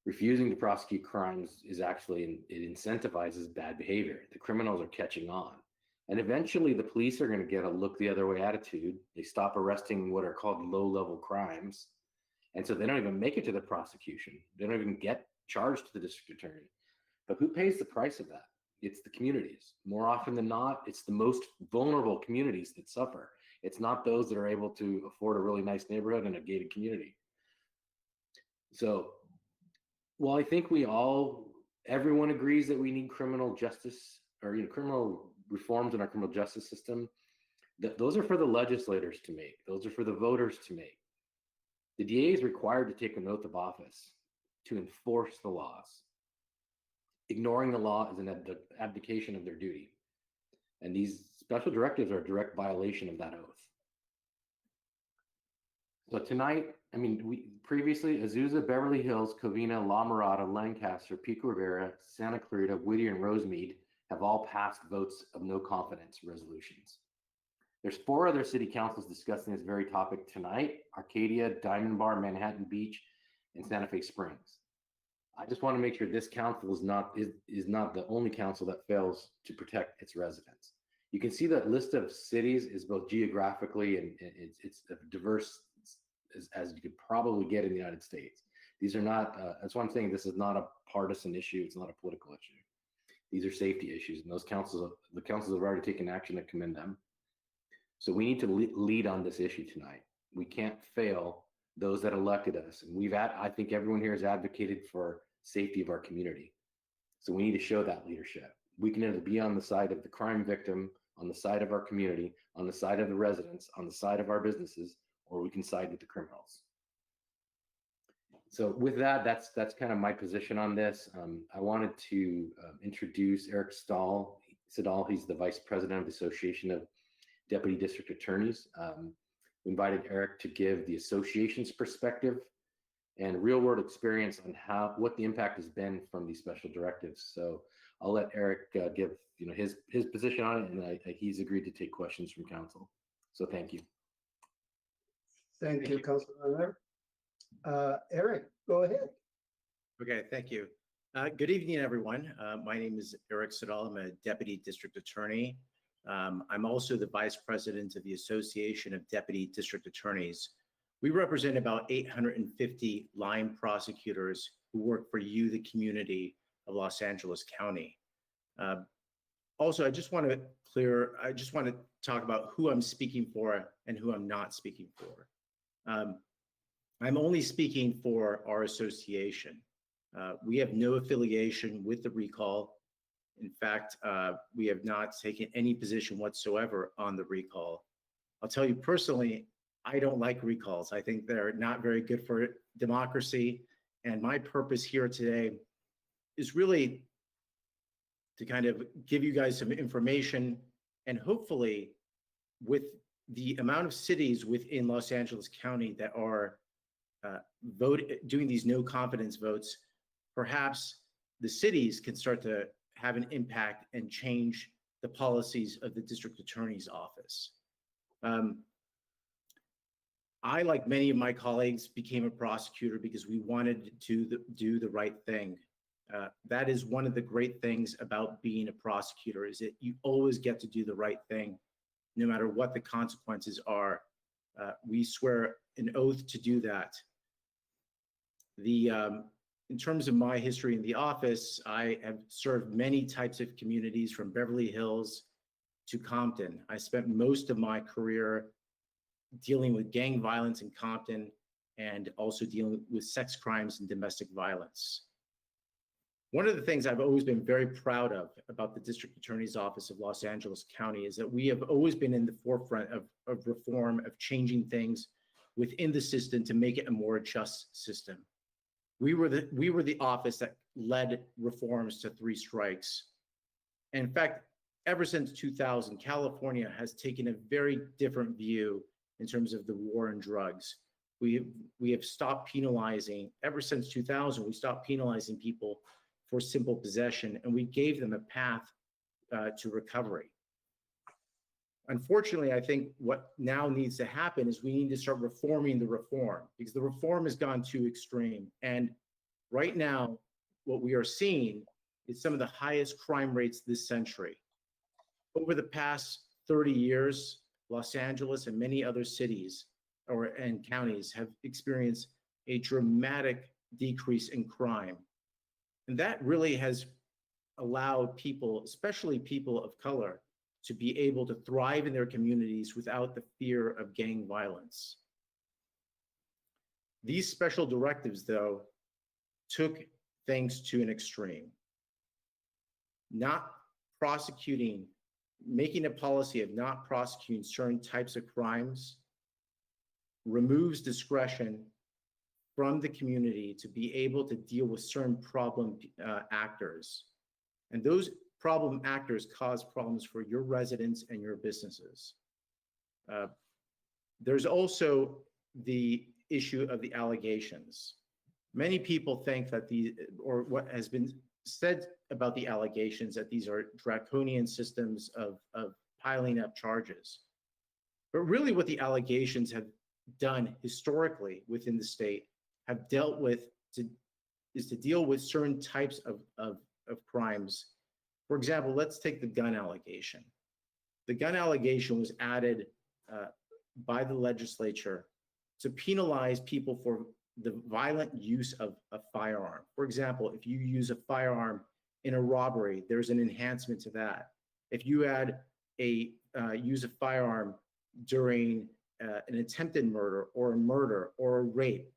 G: Refusing to prosecute crimes is actually, it incentivizes bad behavior. The criminals are catching on. And eventually the police are going to get a look the other way attitude. They stop arresting what are called low-level crimes. And so they don't even make it to the prosecution. They don't even get charged to the district attorney. But who pays the price of that? It's the communities. More often than not, it's the most vulnerable communities that suffer. It's not those that are able to afford a really nice neighborhood and a gated community. So while I think everyone agrees that we need criminal justice or criminal reforms in our criminal justice system, those are for the legislators to make. Those are for the voters to make. The DA is required to take an oath of office to enforce the laws. Ignoring the law is an abdication of their duty. And these special directives are a direct violation of that oath. So tonight, we previously, Azusa, Beverly Hills, Covina, La Mirada, Lancaster, Pico Rivera, Santa Clarita, Whittier, and Rosemead have all passed votes of no confidence resolutions. There's 4 other city councils discussing this very topic tonight: Arcadia, Diamond Bar, Manhattan Beach, and Santa Fe Springs. I just want to make sure this council is not the only council that fails to protect its residents. You can see that list of cities is both geographically and it's diverse as you could probably get in the United States. These are not, that's why I'm saying this is not a partisan issue. It's not a political issue. These are safety issues, and the councils have already taken action to commend them. So we need to lead on this issue tonight. We can't fail those that elected us. And I think everyone here has advocated for safety of our community. So we need to show that leadership. We can either be on the side of the crime victim, on the side of our community, on the side of the residents, on the side of our businesses, or we can side with the criminals. So with that, that's kind of my position on this. I wanted to introduce Eric Siddall. He's the Vice President of the Association of Deputy District Attorneys. We invited Eric to give the association's perspective and real-world experience on what the impact has been from these special directives. So I'll let Eric give his position on it, and he's agreed to take questions from council. So thank you.
A: Thank you, Councilor. Eric, go ahead.
M: Okay, thank you. Good evening, everyone. My name is Eric Siddall. I'm a Deputy District Attorney. I'm also the Vice President of the Association of Deputy District Attorneys. We represent about 850 line prosecutors who work for you, the community of Los Angeles County. Also, I just want to talk about who I'm speaking for and who I'm not speaking for. I'm only speaking for our association. We have no affiliation with the recall. In fact, we have not taken any position whatsoever on the recall. I'll tell you personally, I don't like recalls. I think they're not very good for democracy. And my purpose here today is really to kind of give you guys some information, and hopefully with the amount of cities within Los Angeles County that are doing these no confidence votes, perhaps the cities can start to have an impact and change the policies of the district attorney's office. I, like many of my colleagues, became a prosecutor because we wanted to do the right thing. That is one of the great things about being a prosecutor, is that you always get to do the right thing, no matter what the consequences are. We swear an oath to do that. In terms of my history in the office, I have served many types of communities, from Beverly Hills to Compton. I spent most of my career dealing with gang violence in Compton and also dealing with sex crimes and domestic violence. One of the things I've always been very proud of about the District Attorney's Office of Los Angeles County is that we have always been in the forefront of reform, of changing things within the system to make it a more just system. We were the office that led reforms to 3 strikes. And in fact, ever since 2000, California has taken a very different view in terms of the war on drugs. We have stopped penalizing, ever since 2000, we stopped penalizing people for simple possession, and we gave them a path to recovery. Unfortunately, I think what now needs to happen is we need to start reforming the reform, because the reform has gone too extreme. And right now, what we are seeing is some of the highest crime rates this century. Over the past 30 years, Los Angeles and many other cities and counties have experienced a dramatic decrease in crime. And that really has allowed people, especially people of color, to be able to thrive in their communities without the fear of gang violence. These special directives, though, took things to an extreme. Not prosecuting, making a policy of not prosecuting certain types of crimes removes discretion from the community to be able to deal with certain problem actors. And those problem actors cause problems for your residents and your businesses. There's also the issue of the allegations. Many people think that or what has been said about the allegations, that these are draconian systems of piling up charges. But really what the allegations have done historically within the state have dealt with is to deal with certain types of crimes. For example, let's take the gun allegation. The gun allegation was added by the legislature to penalize people for the violent use of a firearm. For example, if you use a firearm in a robbery, there's an enhancement to that. If you use a firearm during an attempted murder or a rape,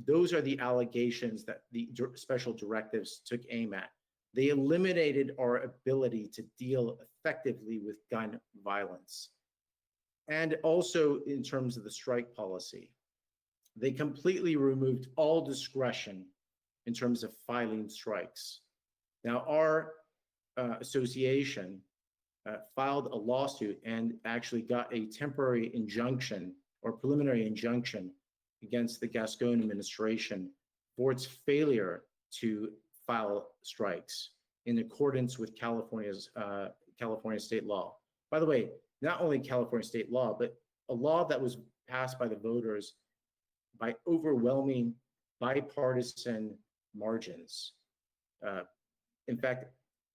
M: those are the allegations that the special directives took aim at. They eliminated our ability to deal effectively with gun violence. And also in terms of the strike policy, they completely removed all discretion in terms of filing strikes. Now, our association filed a lawsuit and actually got a temporary injunction or preliminary injunction against the Gascon administration for its failure to file strikes in accordance with California state law. By the way, not only California state law, but a law that was passed by the voters by overwhelming bipartisan margins. In fact,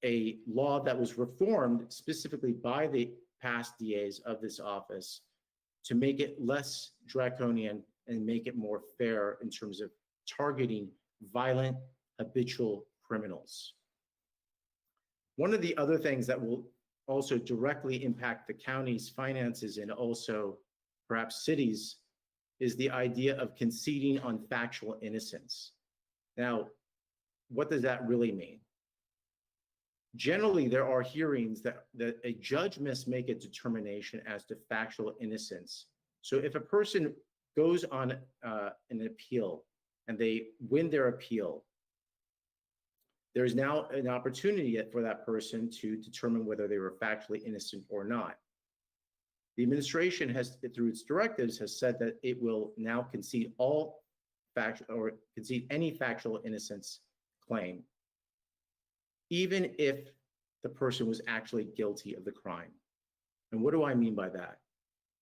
M: a law that was reformed specifically by the past DAs of this office to make it less draconian and make it more fair in terms of targeting violent, habitual criminals. One of the other things that will also directly impact the county's finances and also perhaps cities is the idea of conceding on factual innocence. Now, what does that really mean? Generally, there are hearings that a judge must make a determination as to factual innocence. So if a person goes on an appeal and they win their appeal, there's now an opportunity for that person to determine whether they were factually innocent or not. The administration has, through its directives, has said that it will now concede concede any factual innocence claim, even if the person was actually guilty of the crime. And what do I mean by that?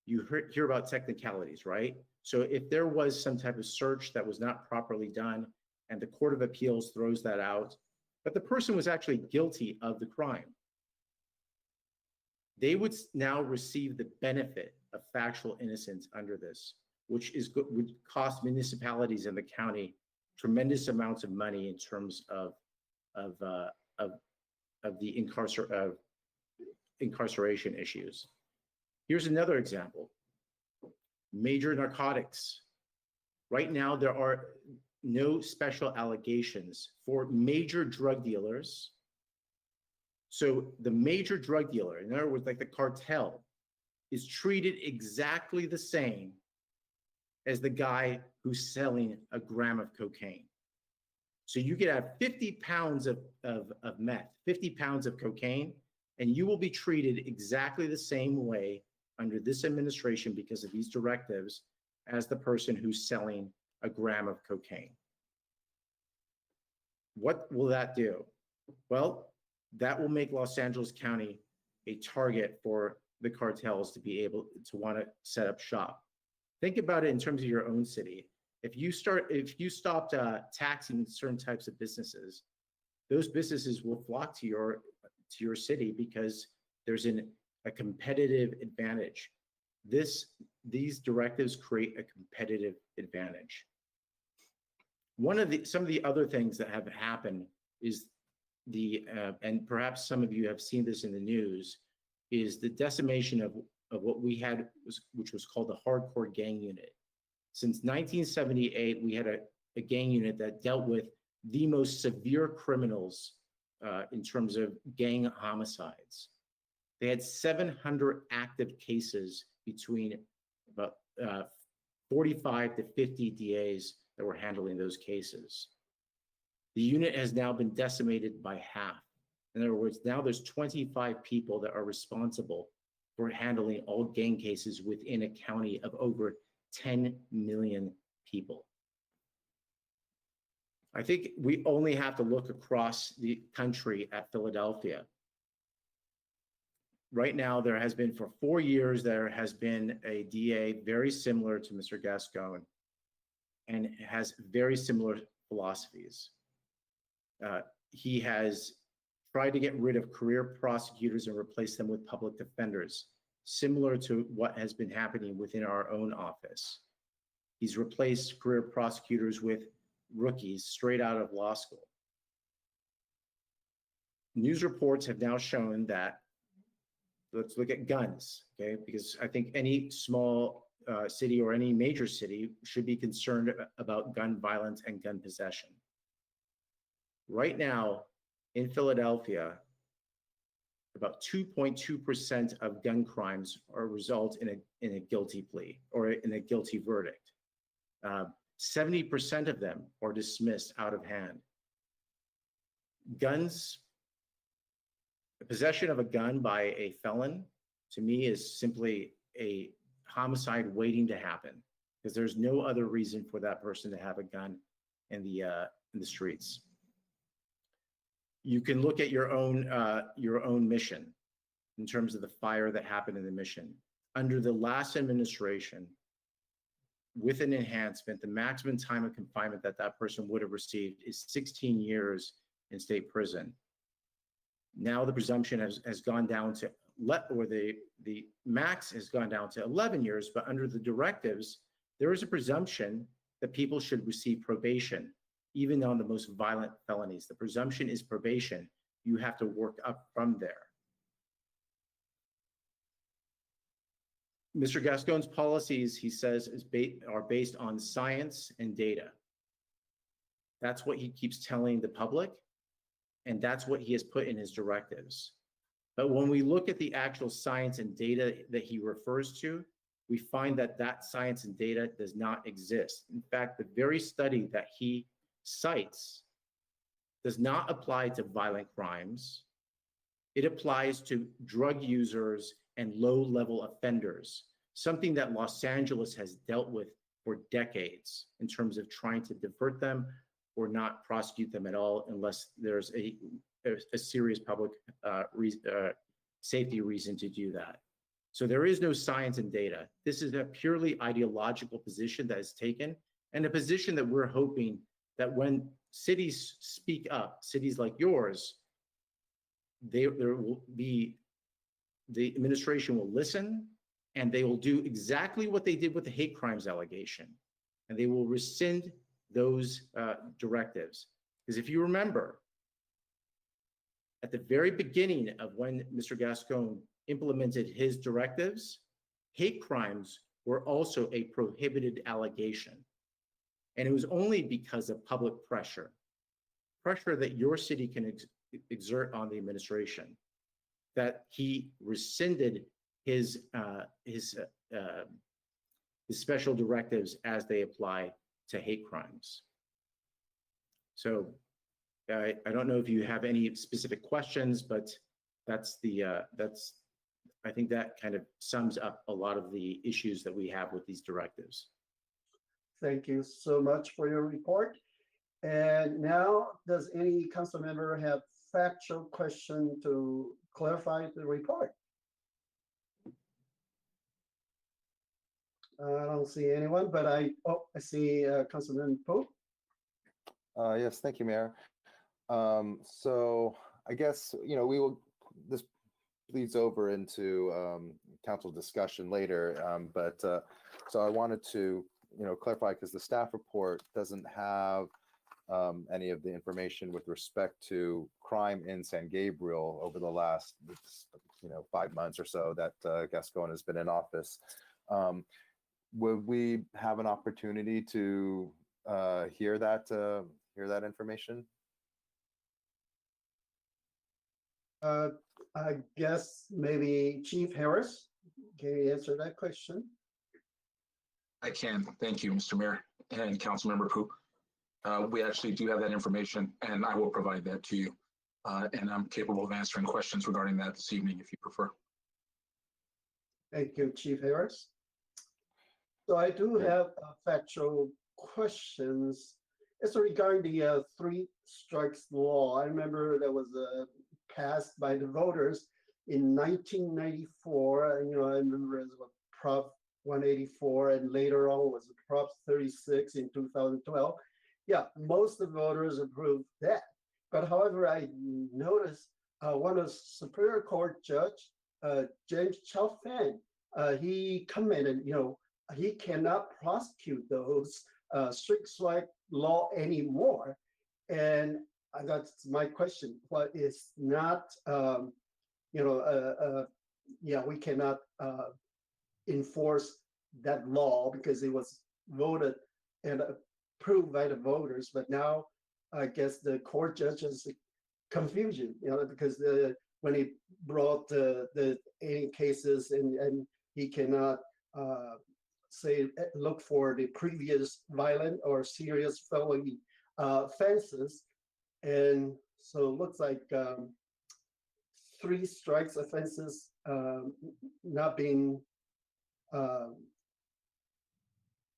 M: You hear about technicalities, right? So if there was some type of search that was not properly done and the Court of Appeals throws that out, but the person was actually guilty of the crime, they would now receive the benefit of factual innocence under this, which would cost municipalities in the county tremendous amounts of money in terms of the incarceration issues. Here's another example. Major narcotics. Right now, there are no special allegations for major drug dealers. So the major drug dealer, in other words, like the cartel, is treated exactly the same as the guy who's selling a gram of cocaine. So you could have 50 pounds of meth, 50 pounds of cocaine, and you will be treated exactly the same way under this administration because of these directives as the person who's selling a gram of cocaine. What will that do? Well, that will make Los Angeles County a target for the cartels to be able to want to set up shop. Think about it in terms of your own city. If you stopped taxing certain types of businesses, those businesses will flock to your city because there's a competitive advantage. These directives create a competitive advantage. Some of the other things that have happened is and perhaps some of you have seen this in the news, is the decimation of what we had, which was called the hardcore gang unit. Since 1978, we had a gang unit that dealt with the most severe criminals in terms of gang homicides. They had 700 active cases between about 45 to 50 DAs that were handling those cases. The unit has now been decimated by half. In other words, now there's 25 people that are responsible for handling all gang cases within a county of over 10 million people. I think we only have to look across the country at Philadelphia. Right now, there has been for 4 years, there has been a DA very similar to Mr. Gascon and has very similar philosophies. He has tried to get rid of career prosecutors and replace them with public defenders, similar to what has been happening within our own office. He's replaced career prosecutors with rookies straight out of law school. News reports have now shown that, let's look at guns, okay? Because I think any small city or any major city should be concerned about gun violence and gun possession. Right now in Philadelphia, about 2.2% of gun crimes result in a guilty plea or in a guilty verdict. 70% of them are dismissed out of hand. Guns, the possession of a gun by a felon, to me, is simply a homicide waiting to happen, because there's no other reason for that person to have a gun in the streets. You can look at your own mission in terms of the fire that happened in the mission. Under the last administration, with an enhancement, the maximum time of confinement that that person would have received is 16 years in state prison. Now the presumption has gone down to, or the max has gone down to 11 years, but under the directives, there is a presumption that people should receive probation, even on the most violent felonies. The presumption is probation. You have to work up from there. Mr. Gascon's policies, he says, are based on science and data. That's what he keeps telling the public, and that's what he has put in his directives. But when we look at the actual science and data that he refers to, we find that that science and data does not exist. In fact, the very study that he cites does not apply to violent crimes. It applies to drug users and low-level offenders, something that Los Angeles has dealt with for decades in terms of trying to divert them or not prosecute them at all unless there's a serious public safety reason to do that. So there is no science and data. This is a purely ideological position that is taken, and a position that we're hoping that when cities speak up, cities like yours, there will be, the administration will listen, and they will do exactly what they did with the hate crimes allegation, and they will rescind those directives. Because if you remember, at the very beginning of when Mr. Gascon implemented his directives, hate crimes were also a prohibited allegation. And it was only because of public pressure that your city can exert on the administration, that he rescinded his special directives as they apply to hate crimes. So I don't know if you have any specific questions, but I think that kind of sums up a lot of the issues that we have with these directives.
A: Thank you so much for your report. And now, does any council member have factual question to clarify the report? I don't see anyone, but I see Councilman Pope.
F: Yes, thank you, Mayor. So I guess, we will, this bleeds over into council discussion later. So I wanted to, clarify because the staff report doesn't have any of the information with respect to crime in San Gabriel over the last, 5 months or so that Gascon has been in office. Would we have an opportunity to hear that information?
A: I guess maybe Chief Harris, can you answer that question?
K: I can. Thank you, Mr. Mayor and Councilmember Poop. We actually do have that information, and I will provide that to you. And I'm capable of answering questions regarding that this evening if you prefer.
A: Thank you, Chief Harris. So I do have factual questions. It's regarding the three strikes law. I remember that was passed by the voters in 1994. And, I remember it was Prop 184, and later on was Prop 36 in 2012. Yeah, most of the voters approved that. But however, I noticed one of the Superior Court Judge, James Chaparyan, he commented, he cannot prosecute those strict strike law anymore. And that's my question. What is not, we cannot enforce that law because it was voted and approved by the voters. But now I guess the court judge has confusion, because when he brought the any cases and he cannot look for the previous violent or serious felony offenses. And so it looks like three strikes offenses not being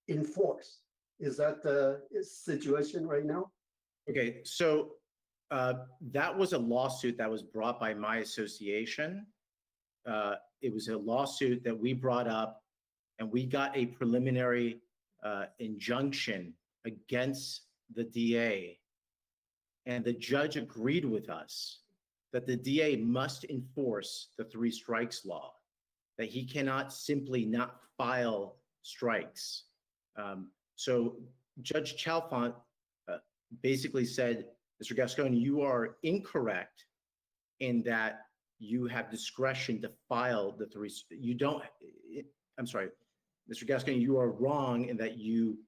A: enforced. Is that the situation right now?
M: Okay, so that was a lawsuit that was brought by my association. It was a lawsuit that we brought up, and we got a preliminary injunction against the DA. And the judge agreed with us that the DA must enforce the three strikes law, that he cannot simply not file strikes. So Judge Chalfant basically said, Mr. Gascon, you are incorrect in that you have discretion to file the three. You don't, I'm sorry, Mr. Gascon, you are wrong in that you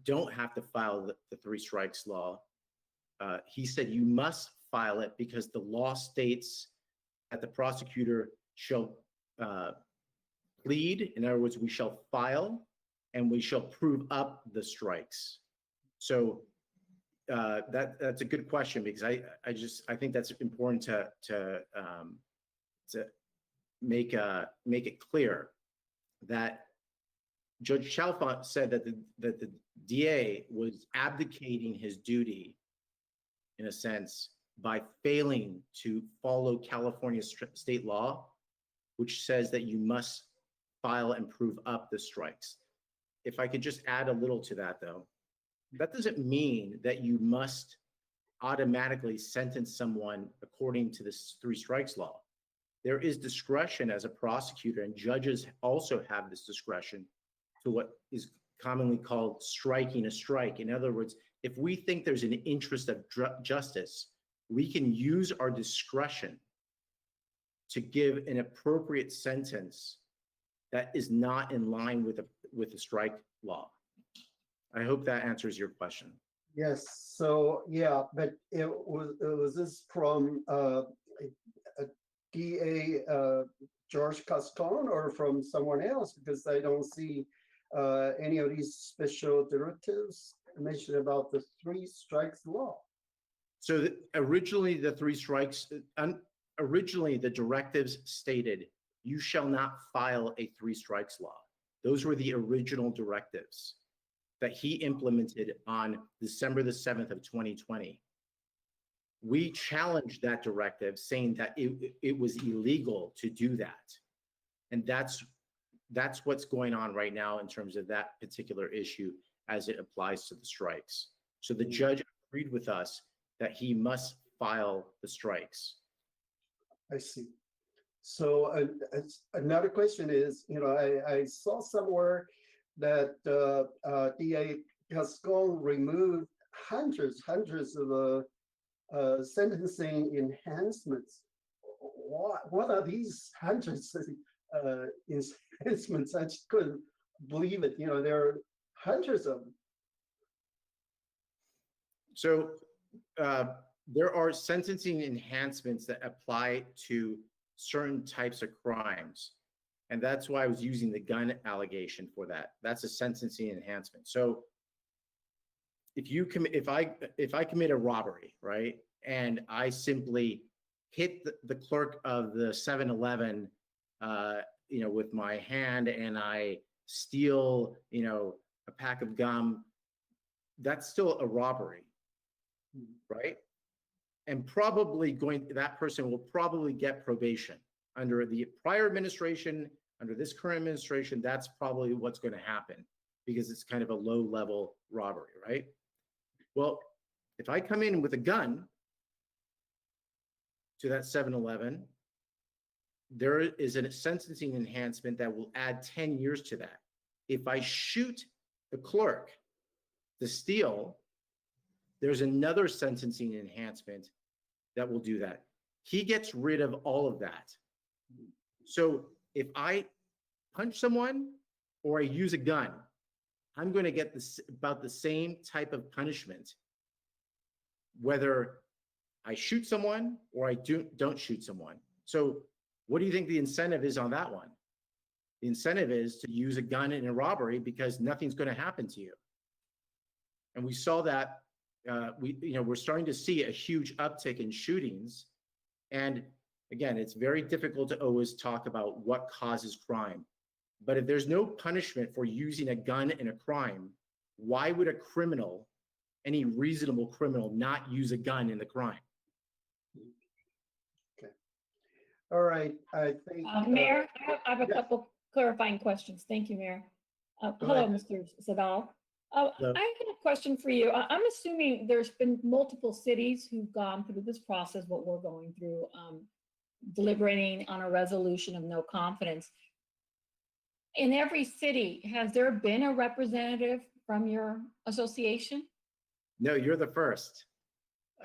M: don't have to file the three strikes law. He said you must file it because the law states that the prosecutor shall plead. In other words, we shall file and we shall prove up the strikes. So that's a good question, because I think that's important to make it clear that Judge Chalfant said that the DA was abdicating his duty, in a sense, by failing to follow California state law, which says that you must file and prove up the strikes. If I could just add a little to that, though, that doesn't mean that you must automatically sentence someone according to this three strikes law. There is discretion as a prosecutor, and judges also have this discretion to what is commonly called striking a strike. In other words, if we think there's an interest of justice, we can use our discretion to give an appropriate sentence that is not in line with the strike law. I hope that answers your question.
A: Yes. So yeah, but it was this from a DA George Gascon or from someone else, because I don't see any of these special directives mentioned about the three strikes law.
M: So originally the three strikes, originally the directives stated, you shall not file a three strikes law. Those were the original directives that he implemented on December the 7th of 2020. We challenged that directive, saying that it was illegal to do that. And that's what's going on right now in terms of that particular issue as it applies to the strikes. So the judge agreed with us that he must file the strikes.
A: I see. So another question is, I saw somewhere that DA Gascon removed hundreds of sentencing enhancements. What are these hundreds of enhancements? I just couldn't believe it. There are hundreds of them.
M: So there are sentencing enhancements that apply to certain types of crimes. And that's why I was using the gun allegation for that. That's a sentencing enhancement. So if I commit a robbery, right, and I simply hit the clerk of the 7-Eleven, with my hand, and I steal, a pack of gum, that's still a robbery, right? And probably that person will probably get probation. Under the prior administration, under this current administration, that's probably what's going to happen because it's kind of a low-level robbery, right? Well, if I come in with a gun to that 7-Eleven, there is a sentencing enhancement that will add 10 years to that. If I shoot the clerk to steal, there's another sentencing enhancement that will do that. He gets rid of all of that. So if I punch someone or I use a gun, I'm going to get about the same type of punishment, whether I shoot someone or I don't shoot someone. So what do you think the incentive is on that one? The incentive is to use a gun in a robbery because nothing's going to happen to you. And we saw that we're starting to see a huge uptick in shootings. And again, it's very difficult to always talk about what causes crime. But if there's no punishment for using a gun in a crime, why would a criminal, any reasonable criminal, not use a gun in the crime?
A: Okay. All right. I think.
C: Mayor, I have a couple clarifying questions. Thank you, Mayor. Hello, Mr. Sadal. I have a question for you. I'm assuming there's been multiple cities who've gone through this process, what we're going through, deliberating on a resolution of no confidence. In every city, has there been a representative from your association?
M: No, you're the first.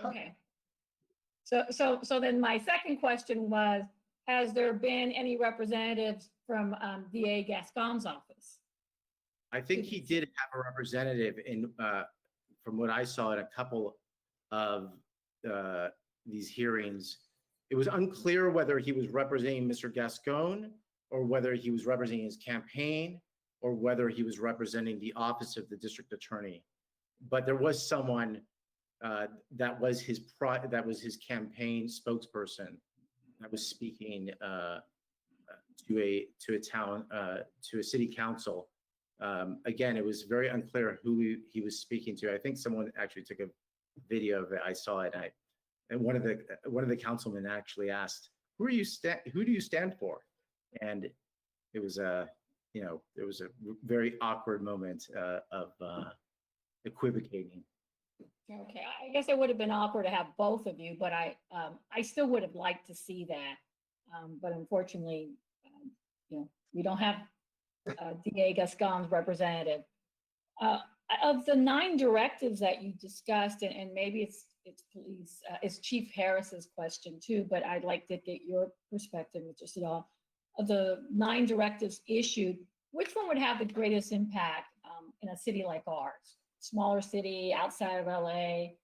C: Okay. So then my second question was, has there been any representatives from DA Gascon's office?
M: I think he did have a representative from what I saw in a couple of these hearings. It was unclear whether he was representing Mr. Gascon or whether he was representing his campaign or whether he was representing the office of the district attorney. But there was someone that was his campaign spokesperson that was speaking to a city council. Again, it was very unclear who he was speaking to. I think someone actually took a video of it. I saw it, and one of the councilmen actually asked, "Who do you stand for?" And it was there was a very awkward moment of equivocating.
C: Okay, I guess it would have been awkward to have both of you, but I still would have liked to see that. But unfortunately, we don't have DA Gascon's representative. Of the 9 directives that you discussed, and maybe it's Chief Harris's question too, but I'd like to get your perspective, Mr. Sadal. Of the 9 directives issued, which one would have the greatest impact in a city like ours? Smaller city, outside of LA?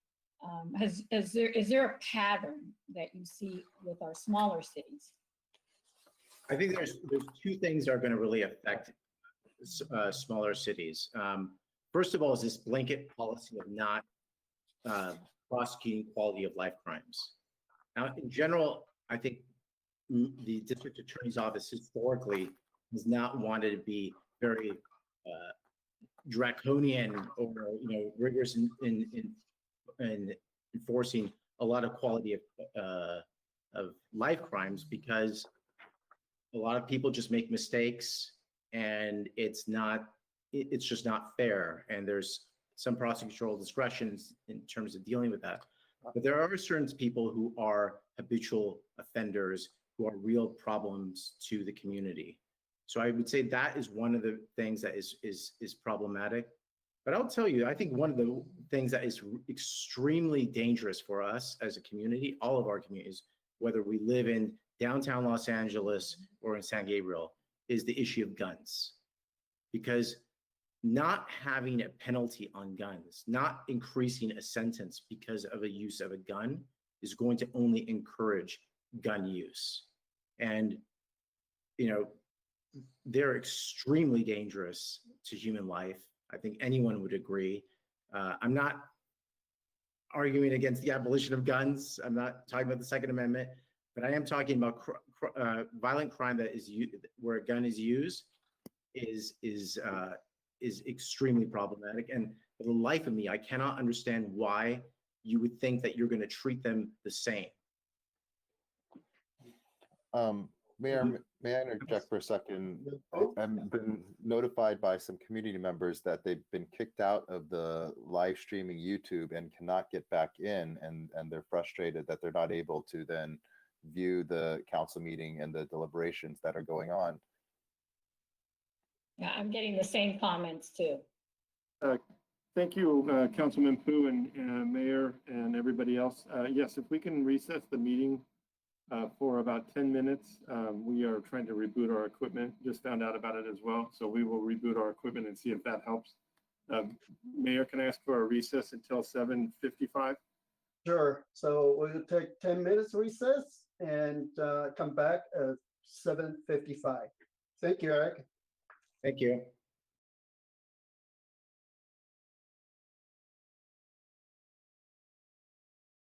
C: Is there a pattern that you see with our smaller cities?
M: I think there's 2 things that are going to really affect smaller cities. First of all, is this blanket policy of not prosecuting quality of life crimes. Now, in general, I think the district attorney's office historically has not wanted to be very draconian or rigorous in enforcing a lot of quality of life crimes, because a lot of people just make mistakes and it's just not fair, and there's some prosecutorial discretions in terms of dealing with that. But there are certain people who are habitual offenders who are real problems to the community. So I would say that is one of the things that is problematic. But I'll tell you, I think one of the things that is extremely dangerous for us as a community, all of our communities, whether we live in downtown Los Angeles or in San Gabriel, is the issue of guns. Because not having a penalty on guns, not increasing a sentence because of a use of a gun is going to only encourage gun use. And, you know, they're extremely dangerous to human life. I think anyone would agree. I'm not arguing against the abolition of guns. I'm not talking about the Second Amendment, but I am talking about violent crime that is where a gun is used is extremely problematic. And for the life of me, I cannot understand why you would think that you're going to treat them the same.
F: Mayor, may I interject for a second? I've been notified by some community members that they've been kicked out of the live streaming YouTube and cannot get back in, and they're frustrated that they're not able to then view the council meeting and the deliberations that are going on.
C: Yeah, I'm getting the same comments too.
E: Thank you, Councilman Pu and Mayor and everybody else. Yes, if we can recess the meeting for about 10 minutes. We are trying to reboot our equipment. Just found out about it as well. So we will reboot our equipment and see if that helps. Mayor, can I ask for a recess until 7:55?
A: Sure. So we'll take 10 minutes recess and come back at 7:55. Thank you, Eric.
M: Thank you.